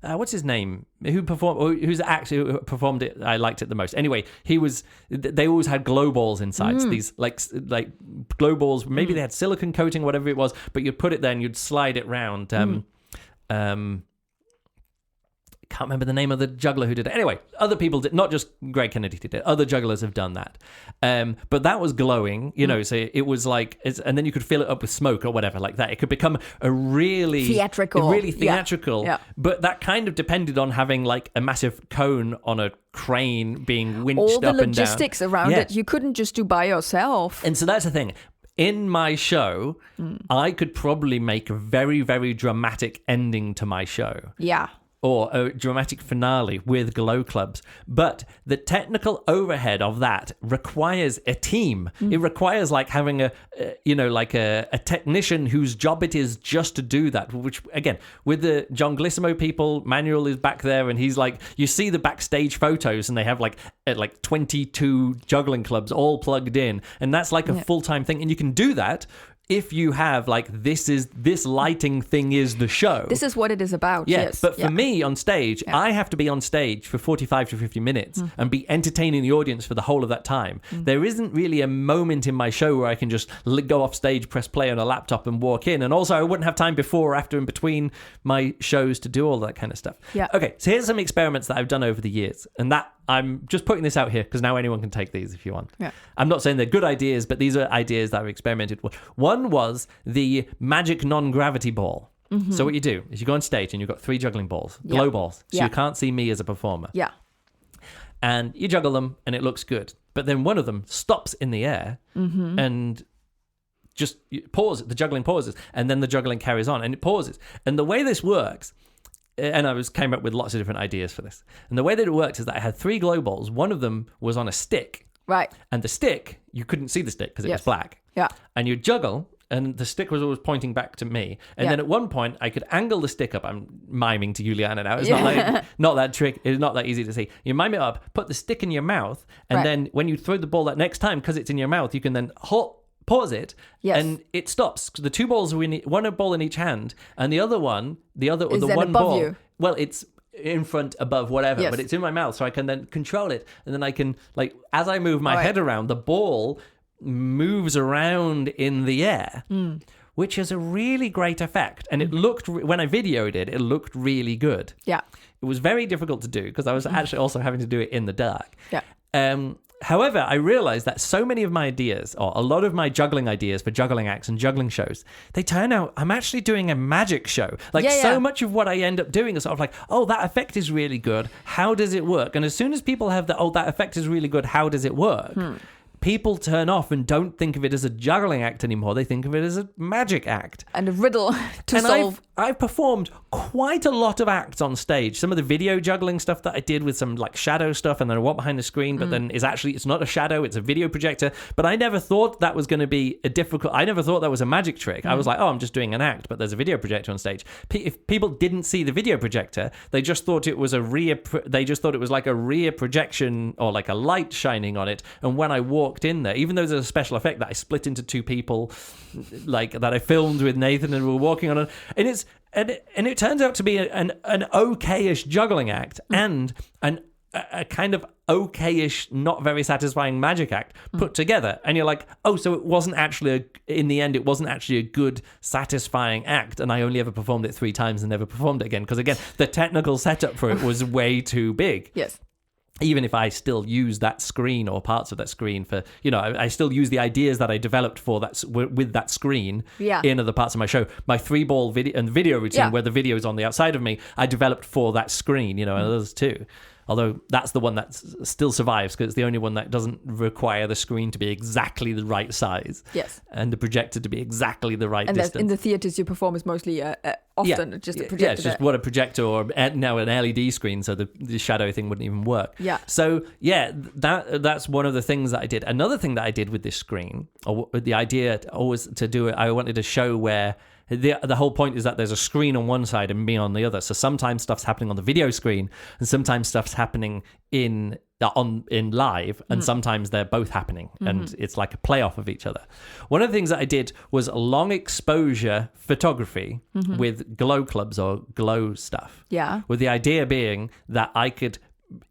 what's his name? Who's the actor who performed it? I liked it the most. Anyway, they always had glow balls inside. So these like glow balls. Maybe they had silicone coating, whatever it was. But you'd put it there and you'd slide it round. Can't remember the name of the juggler who did it. Anyway, other people did, not just Greg Kennedy did it. Other jugglers have done that. But that was glowing, so it was like, and then you could fill it up with smoke or whatever like that. It could become a really theatrical. Yeah. But that kind of depended on having like a massive cone on a crane being winched up and down. All the logistics around it, you couldn't just do by yourself. And so that's the thing. In my show, I could probably make a very, very dramatic ending to my show. Yeah. Or a dramatic finale with glow clubs. But the technical overhead of that requires a team. It requires like having a technician whose job it is just to do that. Which, again, with the John Glissimo people, Manuel is back there and he's like, you see the backstage photos and they have like 22 juggling clubs all plugged in. And that's like a full-time thing. And you can do that if you have like this lighting thing is the show. This is what it is about. Yes. But for me on stage, I have to be on stage for 45 to 50 minutes and be entertaining the audience for the whole of that time. There isn't really a moment in my show where I can just go off stage, press play on a laptop and walk in. And also I wouldn't have time before or after and between my shows to do all that kind of stuff. Yeah. Okay, so here's some experiments that I've done over the years. And that I'm just putting this out here because now anyone can take these if you want. Yeah. I'm not saying they're good ideas, but these are ideas that I've experimented with. One was the magic non-gravity ball. So what you do is you go on stage and you've got 3 juggling balls, glow balls, so you can't see me as a performer. Yeah. And you juggle them and it looks good. But then one of them stops in the air and just pauses. The juggling pauses and then the juggling carries on and it pauses. And the way this works, and I came up with lots of different ideas for this. And the way that it worked is that I had 3 glow balls. One of them was on a stick. Right. And the stick, you couldn't see the stick because it was black. Yeah. And you juggle, and the stick was always pointing back to me. And then at one point, I could angle the stick up. I'm miming to Juliane now. It's not that trick. It's not that easy to see. You mime it up, put the stick in your mouth, and then when you throw the ball that next time, because it's in your mouth, you can then pause it, and it stops. The 2 balls are one ball in each hand, and the one ball. You. Well, it's in front, above, whatever, but it's in my mouth, so I can then control it, and then I can as I move my head around, the ball moves around in the air. Which is a really great effect, and it looked when I videoed it looked really good. Yeah, it was very difficult to do because I was actually also having to do it in the dark. Yeah. However, I realized that so many of my ideas, or a lot of my juggling ideas for juggling acts and juggling shows, they turn out I'm actually doing a magic show. So much of what I end up doing is sort of like, that effect is really good. How does it work? And as soon as people have that effect is really good, how does it work? People turn off and don't think of it as a juggling act anymore. They think of it as a magic act. And a riddle to solve. I've performed quite a lot of acts on stage. Some of the video juggling stuff that I did with some shadow stuff, and then I walk behind the screen, but then it's not a shadow, it's a video projector. But I never thought that was going to be I never thought that was a magic trick. I was like, I'm just doing an act, but there's a video projector on stage. If people didn't see the video projector, they just thought it was like a rear projection or like a light shining on it. And when I walked walked in there, even though there's a special effect that I split into two people, like that I filmed with Nathan and we were walking on it, and it turns out to be an okay-ish juggling act and a kind of okay-ish, not very satisfying magic act put together. And you're like, oh, so it wasn't actually, in the end, it wasn't actually a good, satisfying act. And I only ever performed it 3 times and never performed it again. Because again, the technical setup for it was way too big. Yes. Even if I still use that screen or parts of that screen for, I still use the ideas that I developed for that with that screen in other parts of my show. My 3-ball video routine, where the video is on the outside of me, I developed for that screen, and others too. Although that's the one that still survives because it's the only one that doesn't require the screen to be exactly the right size. Yes. And the projector to be exactly the right and distance. In the theaters you perform is mostly often just a projector. Yeah, it's just what a projector or now an LED screen, so the shadow thing wouldn't even work. Yeah. So, that's one of the things that I did. Another thing that I did with this screen, or the idea always to do it, I wanted to show where the whole point is that there's a screen on one side and me on the other. So sometimes stuff's happening on the video screen and sometimes stuff's happening in live, and sometimes they're both happening, and it's like a playoff of each other. One of the things that I did was long exposure photography with glow clubs or glow stuff. Yeah. With the idea being that I could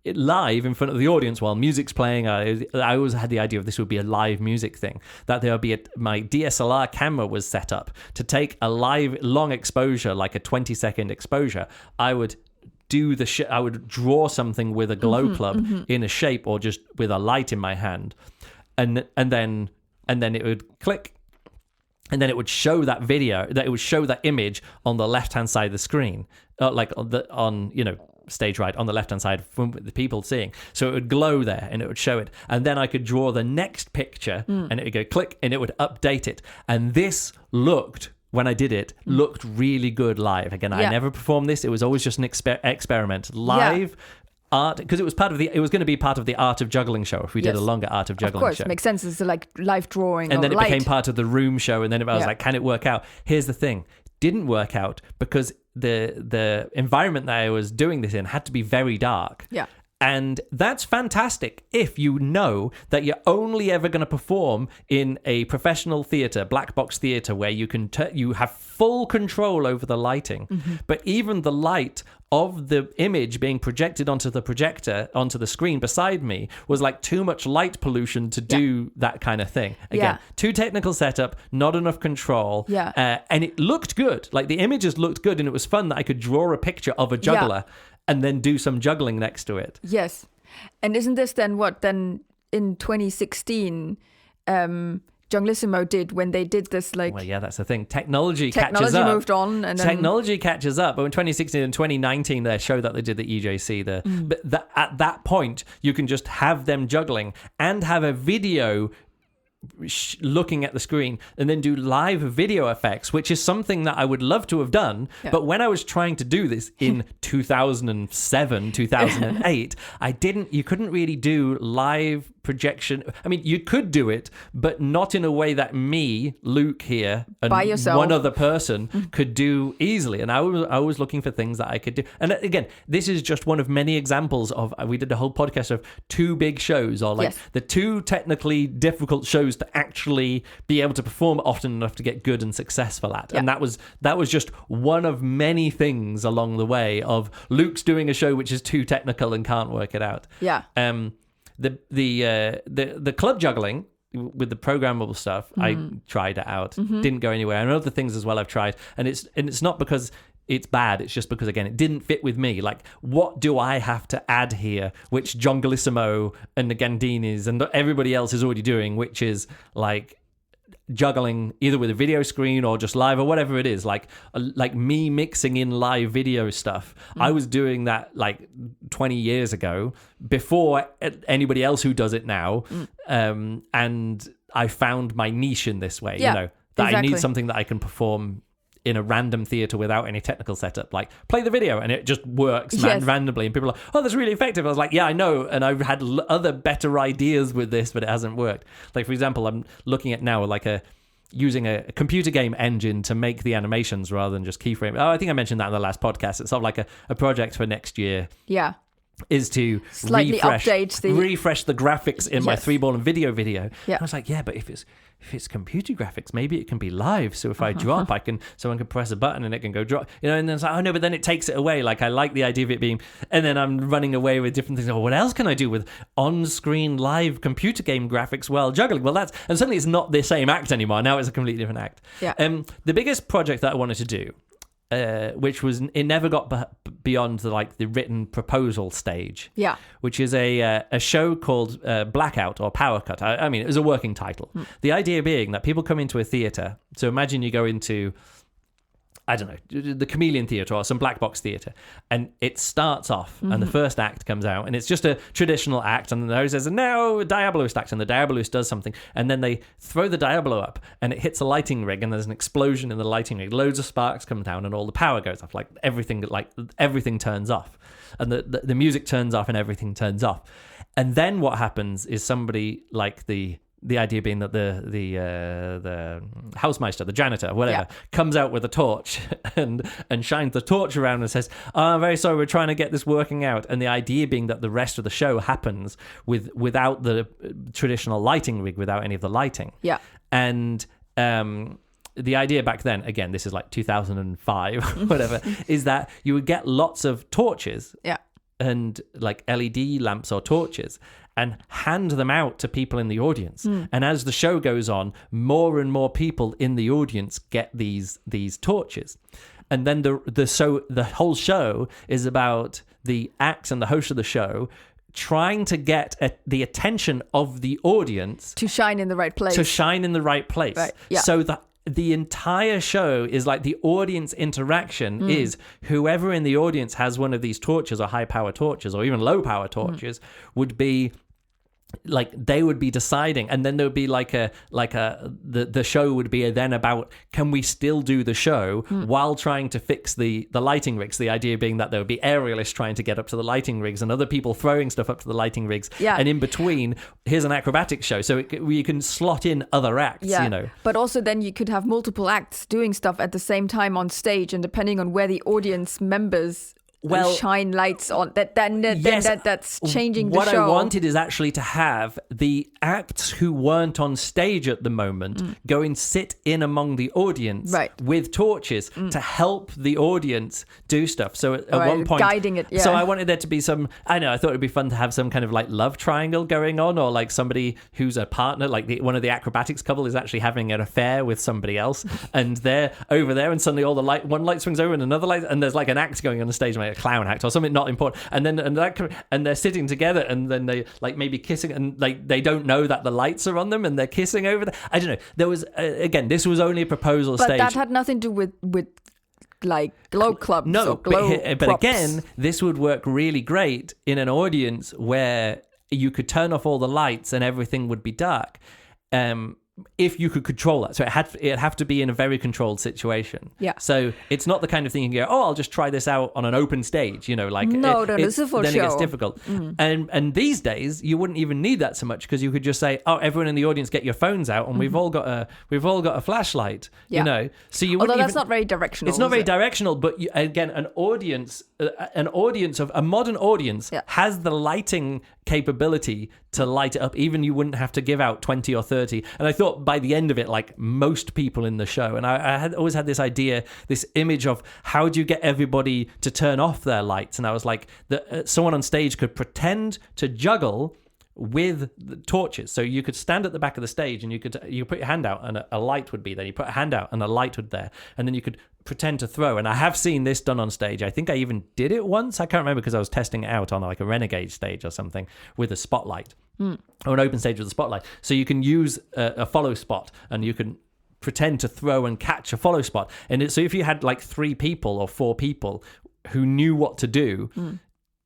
live in front of the audience while music's playing. I always had the idea of this would be a live music thing, that there would be my DSLR camera was set up to take a live long exposure, like a 20-second exposure. I would do I would draw something with a glow club in a shape or just with a light in my hand, and then it would click. And then it would show that image on the left-hand side of the screen, stage right on the left-hand side from the people seeing. So it would glow there and it would show it. And then I could draw the next picture and it would go click and it would update it. And this when I did it, looked really good live. Again, I never performed this. It was always just an experiment. Live art, because it was going to be part of the Art of Juggling show if we did a longer Art of Juggling show. Of course, makes sense. It's like live drawing. And then it light. became part of the room show. And then I was like, can it work out? Here's the thing. Didn't work out because the environment that I was doing this in had to be very dark. Yeah. And that's fantastic if you know that you're only ever going to perform in a professional theatre, black box theatre, where you can you have full control over the lighting. But even the light of the image being projected onto the projector, onto the screen beside me, was like too much light pollution to do that kind of thing. Again, too technical setup, not enough control. And it looked good. Like the images looked good, and it was fun that I could draw a picture of a juggler and then do some juggling next to it. Yes. And isn't this then what then in 2016 Junglissimo did when they did this, like... Well, yeah, that's the thing. Technology catches up. Technology moved on. And then... Technology catches up. But in 2016 and 2019, they showed that they did the EJC. But at that point, you can just have them juggling and have a video looking at the screen and then do live video effects, which is something that I would love to have done. But when I was trying to do this in 2007, 2008, you couldn't really do live projection. I mean, you could do it, but not in a way that me, Luke here, and by yourself, one other person could do easily. And I was looking for things that I could do. And again, this is just one of many examples of, we did a whole podcast of 2 big shows, or like the 2 technically difficult shows to actually be able to perform often enough to get good and successful at. And that was just one of many things along the way of Luke's doing a show which is too technical and can't work it out. The club juggling with the programmable stuff, I tried it out, didn't go anywhere, and other things as well I've tried, and it's not because it's bad, it's just because, again, it didn't fit with me. Like, what do I have to add here, which Junglissimo and the Gandinis and everybody else is already doing, which is like juggling either with a video screen or just live or whatever it is, like me mixing in live video stuff. I was doing that like 20 years ago before anybody else who does it now, and I found my niche in this way. That exactly. I need something that I can perform in a random theatre without any technical setup, like play the video and it just works randomly, and people are like, oh, that's really effective. I was like, yeah, I know, and I've had other better ideas with this, but it hasn't worked. Like, for example, I'm looking at now like using a computer game engine to make the animations rather than just keyframe. Oh, I think I mentioned that in the last podcast. It's sort of like a project for next year. is to Slightly update refresh the graphics in my 3-ball and video. Yeah. I was like, yeah, but if it's computer graphics, maybe it can be live. So if I drop, someone can press a button and it can go drop. And then it's like, oh no, but then it takes it away. Like I like the idea of it being, and then I'm running away with different things. Oh, what else can I do with on-screen live computer game graphics while juggling? Well, and suddenly it's not the same act anymore. Now it's a completely different act. Yeah. The biggest project that I wanted to do, which was it never got beyond the written proposal stage. Yeah, which is a show called Blackout or Power Cut. I mean, it was a working title. The idea being that people come into a theater. So imagine you go into, I don't know, the Chameleon Theatre or some black box theatre, and it starts off, and the first act comes out, and it's just a traditional act, and the host says, now a Diabolist act, and the Diabolist does something, and then they throw the Diabolo up, and it hits a lighting rig, and there's an explosion in the lighting rig, loads of sparks come down, and all the power goes off, everything turns off, and the music turns off, and everything turns off, and then what happens is somebody like the idea being that the Hausmeister, the janitor, whatever, comes out with a torch and shines the torch around and says, oh, I'm very sorry, we're trying to get this working out. And the idea being that the rest of the show happens without the traditional lighting rig, without any of the lighting. Yeah. And the idea back then, again, this is like 2005, whatever, is that you would get lots of torches. Yeah. And like LED lamps or torches, and hand them out to people in the audience. And as the show goes on, more and more people in the audience get these torches. And then the whole show is about the acts and the host of the show trying to get the attention of the audience to shine in the right place. Right. Yeah. So the entire show is like the audience interaction is whoever in the audience has one of these torches or high power torches or even low power torches would be like they would be deciding, and then there would be the show would be then about can we still do the show while trying to fix the lighting rigs. The idea being that there would be aerialists trying to get up to the lighting rigs and other people throwing stuff up to the lighting rigs. Yeah. And in between, here's an acrobatics show, so you can slot in other acts. Yeah. You know. But also then you could have multiple acts doing stuff at the same time on stage, and depending on where the audience members shine lights on that's changing the show. What I wanted is actually to have the acts who weren't on stage at the moment go and sit in among the audience with torches to help the audience do stuff. So at one point, guiding it. Yeah. So I wanted there to be some. I thought it'd be fun to have some kind of like love triangle going on, or like somebody who's a partner, like one of the acrobatics couple is actually having an affair with somebody else, and they're over there, and suddenly all the one light swings over and another light, and there's like an act going on the stage. Like a clown act or something not important, and they're sitting together, and then they like maybe kissing, and like they don't know that the lights are on them, and they're kissing over there. I don't know. There was again, this was only a proposal stage, but that had nothing to do with like glow clubs. No, or glow but again, this would work really great in an audience where you could turn off all the lights and everything would be dark. If you could control that. So it'd have to be in a very controlled situation. Yeah. So it's not the kind of thing you can go, oh, I'll just try this out on an open stage, like this is a full then show. It gets difficult. And these days you wouldn't even need that so much, because you could just say, oh, everyone in the audience get your phones out, and we've all got a flashlight. Yeah. So you although that's not very directional. It's not very directional, but again, an audience of a modern audience has the lighting capability to light it up. Even you wouldn't have to give out 20 or 30. And I thought by the end of it, like most people in the show, and I had always had this idea, this image of how do you get everybody to turn off their lights? And I was like, someone on stage could pretend to juggle with the torches. So you could stand at the back of the stage and you put your hand out and a light would be there. You put a hand out and a light would there. And then you could pretend to throw. And I have seen this done on stage. I think I even did it once. I can't remember, because I was testing it out on like a Renegade stage or something with a spotlight or an open stage with a spotlight. So you can use a follow spot, and you can pretend to throw and catch a follow spot. And so if you had like 3 people or 4 people who knew what to do,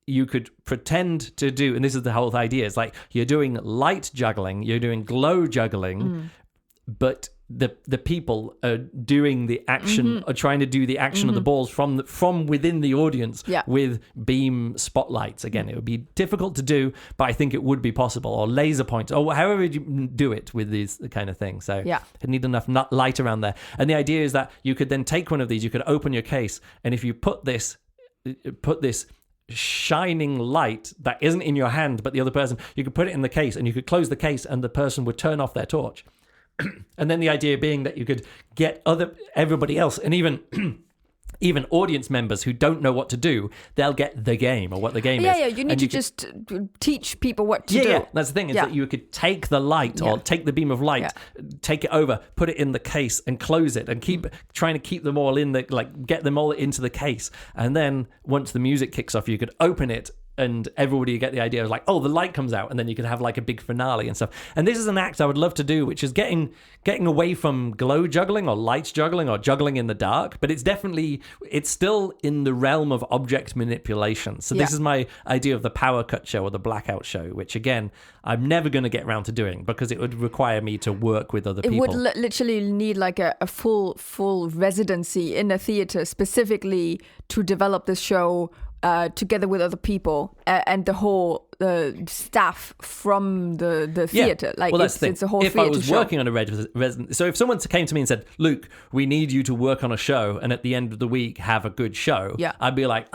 you could pretend to do, and this is the whole idea, it's like you're doing light juggling, you're doing glow juggling, but the people are doing the action, are trying to do the action of the balls from within the audience with beam spotlights. Again, it would be difficult to do, but I think it would be possible, or laser pointers, or however you do it with these kind of things. So you need enough light around there. And the idea is that you could then take one of these, you could open your case, and if you put this shining light that isn't in your hand, but the other person, you could put it in the case and you could close the case and the person would turn off their torch. And then the idea being that you could get everybody else, and even audience members who don't know what to do, they'll get the game or what the game is. Yeah, you need to just teach people what to do. Yeah, that's the thing, is that you could take the light or take the beam of light, take it over, put it in the case and close it and keep trying to keep them all in get them all into the case. And then once the music kicks off, you could open it and everybody would get the idea of like, oh, the light comes out, and then you could have like a big finale and stuff. And this is an act I would love to do, which is getting away from glow juggling or lights juggling or juggling in the dark, but it's still in the realm of object manipulation. So this is my idea of the power cut show or the blackout show, which again, I'm never going to get around to doing because it would require me to work with other people. It would literally need like a full residency in a theater specifically to develop the show together with other people and the whole staff from the theater. Like, well, that's the thing. It's a whole if theater I was show. working on a resident, so if someone came to me and said, "Luke, we need you to work on a show, and at the end of the week have a good show," I'd be like,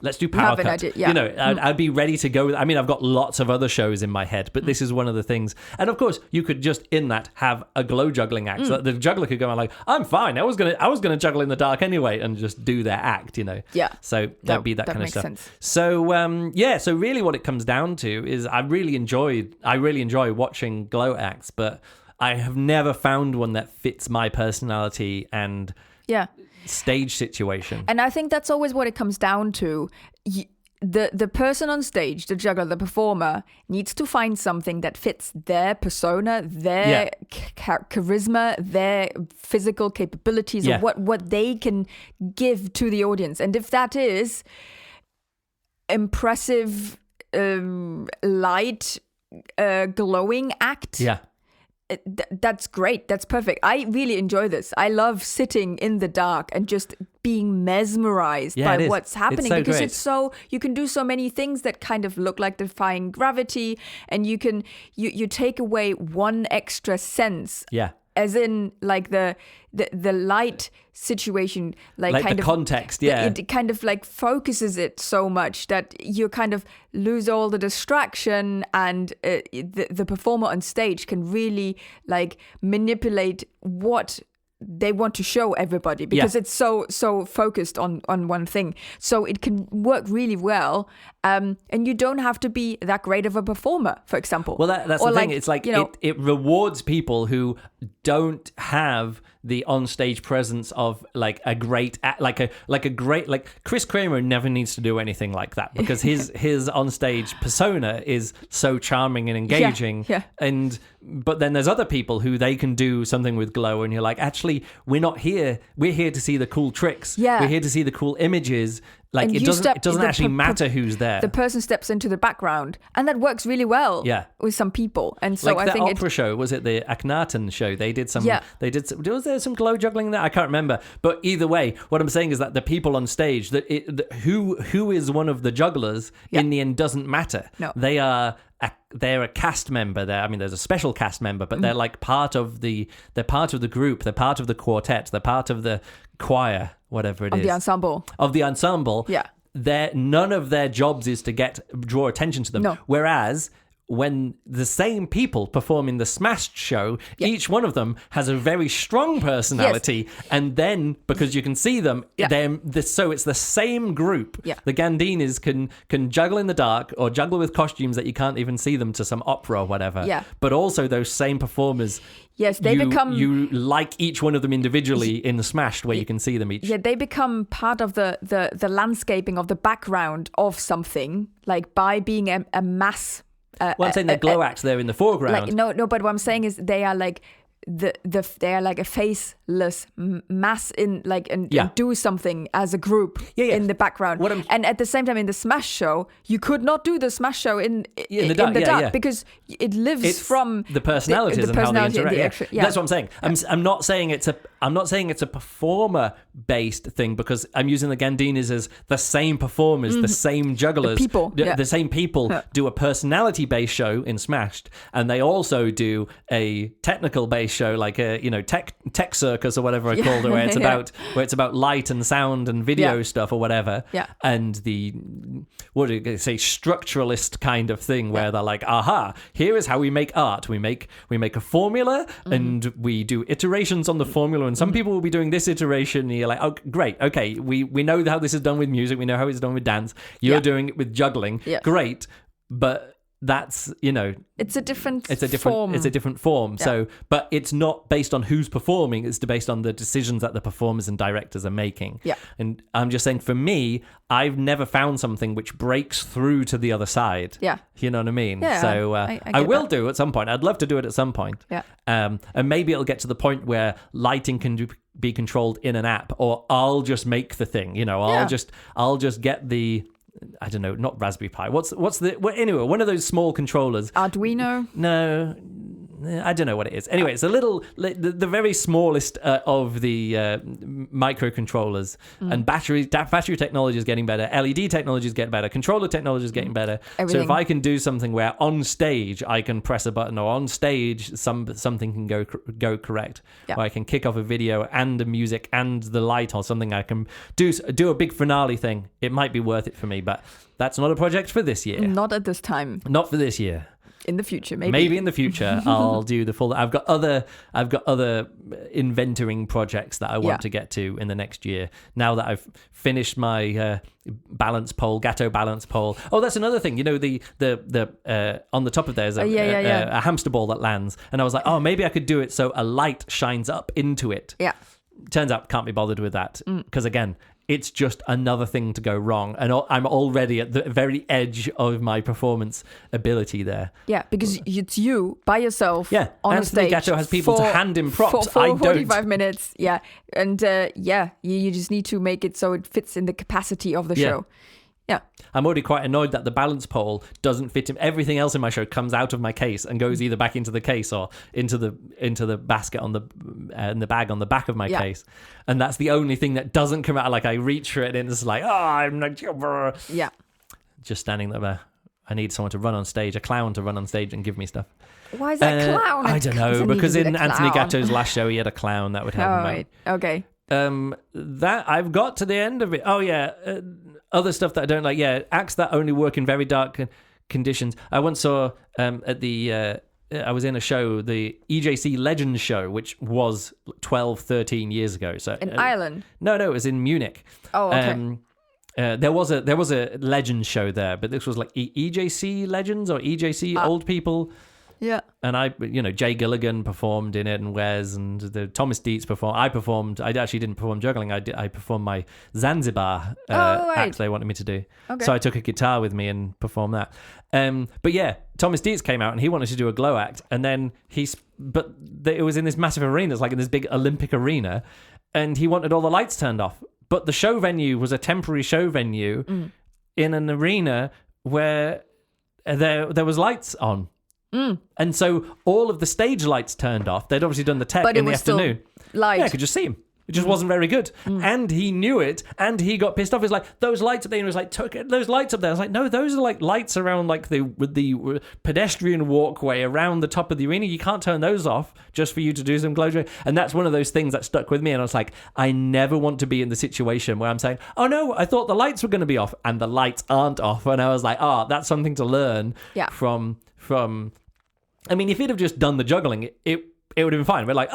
let's do power cut. I'd be ready to go. I mean, I've got lots of other shows in my head, but this is one of the things. And of course, you could just in that have a glow juggling act. So the juggler could go on like, I'm fine. I was gonna juggle in the dark anyway, and just do their act. Yeah. So that'd be that kind of stuff. Sense. So So really, what it comes down to is I really enjoy watching glow acts, but I have never found one that fits my personality and stage situation. And I think that's always what it comes down to. The person on stage, the juggler, the performer, needs to find something that fits their persona, their charisma, their physical capabilities, or what they can give to the audience. And if that is impressive, light, glowing act, that's great. That's perfect. I really enjoy this. I love sitting in the dark and just being mesmerized by what's happening, because it's so, you can do so many things that kind of look like defying gravity, and you can you take away one extra sense. As in, like the light situation, like kind the of context, it kind of like focuses it so much that you kind of lose all the distraction, and the performer on stage can really like manipulate what they want to show everybody, because it's so focused on one thing. So it can work really well, and you don't have to be that great of a performer, for example. Well, that's the thing. It's like, it rewards people who don't have the on-stage presence of like a great, like Chris Kramer never needs to do anything like that, because his on-stage persona is so charming and engaging. But then there's other people who they can do something with glow, and you're like, actually, we're not here. We're here to see the cool tricks. We're here to see the cool images. Like, it doesn't actually matter who's there. The person steps into the background, and that works really well with some people. And so like I think the opera show, was it the Akhenaten show? They did some. Was there some glow juggling there? I can't remember. But either way, what I'm saying is that the people on stage, who is one of the jugglers in the end doesn't matter. No. They're a cast member there. I mean, there's a special cast member, but they're like part of the group. They're part of the quartet. They're part of the choir, whatever it is. Of the ensemble. Yeah. None of their jobs is to draw attention to them. No. Whereas when the same people perform in the Smashed show, each one of them has a very strong personality, and then because you can see them, so it's the same group. The Gandinis can juggle in the dark or juggle with costumes that you can't even see them to some opera or whatever. But also those same performers. Yes, become. You like each one of them individually in the Smashed, where you can see them each. Yeah, they become part of the landscaping of the background of something, like by being a mass. I'm saying the glow acts there in the foreground. Like, no, but what I'm saying is they are like they are like a faceless mass and do something as a group in the background. And at the same time, in the Smash show, you could not do the Smash show in the dark because it lives from the personalities and how they interact. That's what I'm saying. I'm not saying it's a performer based thing, because I'm using the Gandinis as the same performers, the same jugglers, the same people do a personality based show in Smashed, and they also do a technical based show, like a tech circus or whatever I called it, where it's about light and sound and video stuff or whatever. Yeah. And the what do you say, structuralist kind of thing where they're like, aha, here is how we make art. We make a formula and we do iterations on the formula, and some people will be doing this iteration, and you're like, oh great, okay, we know how this is done with music, we know how it's done with dance. You're doing it with juggling. Yeah. Great. But that's, it's a different form. Yeah. So, but it's not based on who's performing, it's based on the decisions that the performers and directors are making. Yeah. And I'm just saying, for me, I've never found something which breaks through to the other side. Yeah. You know what I mean? Yeah, so I will do at some point. I'd love to do it at some point. Yeah. And maybe it'll get to the point where lighting can be controlled in an app, or I'll just make the thing, I'll just get the, I don't know, not Raspberry Pi. Anyway, one of those small controllers. Arduino? No, I don't know what it is. Anyway, it's a little, the very smallest of the microcontrollers. And battery technology is getting better. LED technology is getting better. Controller technology is getting better. Everything. So if I can do something where on stage I can press a button, or on stage something can go correct, where I can kick off a video and the music and the light or something, I can do a big finale thing. It might be worth it for me, but that's not a project for this year. Not at this time. Not for this year. In the future, maybe. Maybe in the future, I'll do the full. I've got other inventoring projects that I want to get to in the next year. Now that I've finished my Gato balance pole. Oh, that's another thing. The on the top of there's a hamster ball that lands, and I was like, oh, maybe I could do it so a light shines up into it. Yeah. Turns out can't be bothered with that because again, it's just another thing to go wrong. And I'm already at the very edge of my performance ability there. Yeah, because it's you by yourself on Anthony a stage. Gatto has people to hand him props. For I don't. 45 minutes. Yeah. And you just need to make it so it fits in the capacity of the show. Yeah. I'm already quite annoyed that the balance pole doesn't fit him. Everything else in my show comes out of my case and goes either back into the case or into the basket on in the bag on the back of my case. And that's the only thing that doesn't come out. Like I reach for it and it's like, I'm not. Yeah. Just standing there. I need someone to run on stage, a clown to run on stage and give me stuff. Why is that clown? I don't know, because in Anthony Gatto's last show he had a clown that would help him out. Right. Okay. That I've got to the end of it. Oh yeah. Other stuff that I don't like, acts that only work in very dark conditions. I once saw at the, I was in a show, the EJC Legends show, which was 12, 13 years ago. So in Ireland? No, it was in Munich. Oh, okay. There was a Legends show there, but this was like EJC Legends or EJC Old People. Yeah. And Jay Gilligan performed in it, and Wes, and the Thomas Dietz performed. I actually didn't perform juggling. I performed my Zanzibar act they wanted me to do. Okay. So I took a guitar with me and performed that. But yeah, Thomas Dietz came out and he wanted to do a glow act, and then it was in this massive arena. It's like in this big Olympic arena, and he wanted all the lights turned off. But the show venue was a temporary show venue in an arena where there was lights on. And so all of the stage lights turned off. They'd obviously done the tech in the afternoon. Light. Yeah, I could just see him. It just wasn't very good. And he knew it, and he got pissed off. He's like, those lights up there. And he was like, those lights up there. I was like, no, those are like lights around like the pedestrian walkway around the top of the arena. You can't turn those off just for you to do some glow. And that's one of those things that stuck with me. And I was like, I never want to be in the situation where I'm saying, oh no, I thought the lights were going to be off, and the lights aren't off. And I was like, that's something to learn from. I mean, if he'd have just done the juggling, it would have been fine. We're like,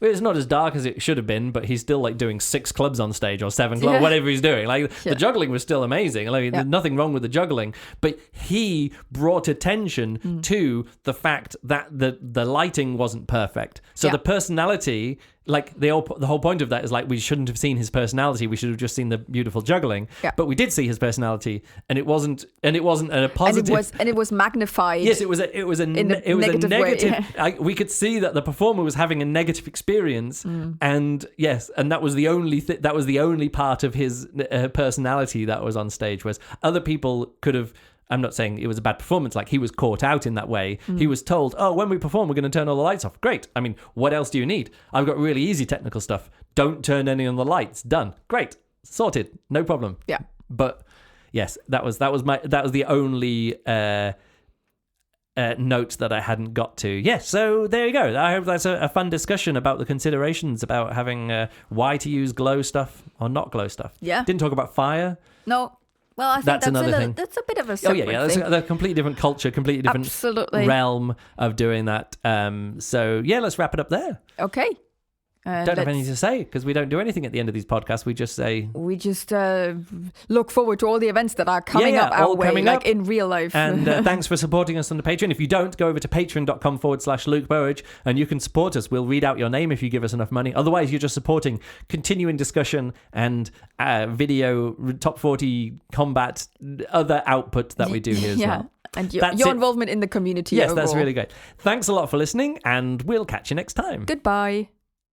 it's not as dark as it should have been, but he's still like doing 6 clubs on stage or 7 clubs, whatever he's doing. Like the juggling was still amazing. Like there's nothing wrong with the juggling, but he brought attention to the fact that the lighting wasn't perfect. So the personality, like the whole point of that is like we shouldn't have seen his personality. We should have just seen the beautiful juggling. Yeah. But we did see his personality, and it wasn't a positive. And it was magnified. Yes, it was a negative. Way. We could see that the performer was having a negative experience, and that was the only part of his personality that was on stage. Whereas other people could have. I'm not saying it was a bad performance, like he was caught out in that way. He was told, when we perform, we're going to turn all the lights off. Great. I mean, what else do you need? I've got really easy technical stuff. Don't turn any of the lights. Done. Great. Sorted. No problem. Yeah. But yes, that was the only note that I hadn't got to. Yes, so there you go. I hope that's a fun discussion about the considerations about having why to use glow stuff or not glow stuff. Yeah. Didn't talk about fire. No. Well, I think That's another thing. That's a bit of a separate That's thing. a completely different culture, completely different Absolutely. realm of doing that. So yeah, let's wrap it up there. Okay. Don't have anything to say because we don't do anything at the end of these podcasts. We just say... We just look forward to all the events that are coming up our way, like in real life. And thanks for supporting us on the Patreon. If you don't, go over to patreon.com/Luke Burridge and you can support us. We'll read out your name if you give us enough money. Otherwise, you're just supporting continuing discussion and video, top 40 combat, other output that we do here as well. And your involvement in the community. Yes, overall. that's really great. Thanks a lot for listening and we'll catch you next time. Goodbye.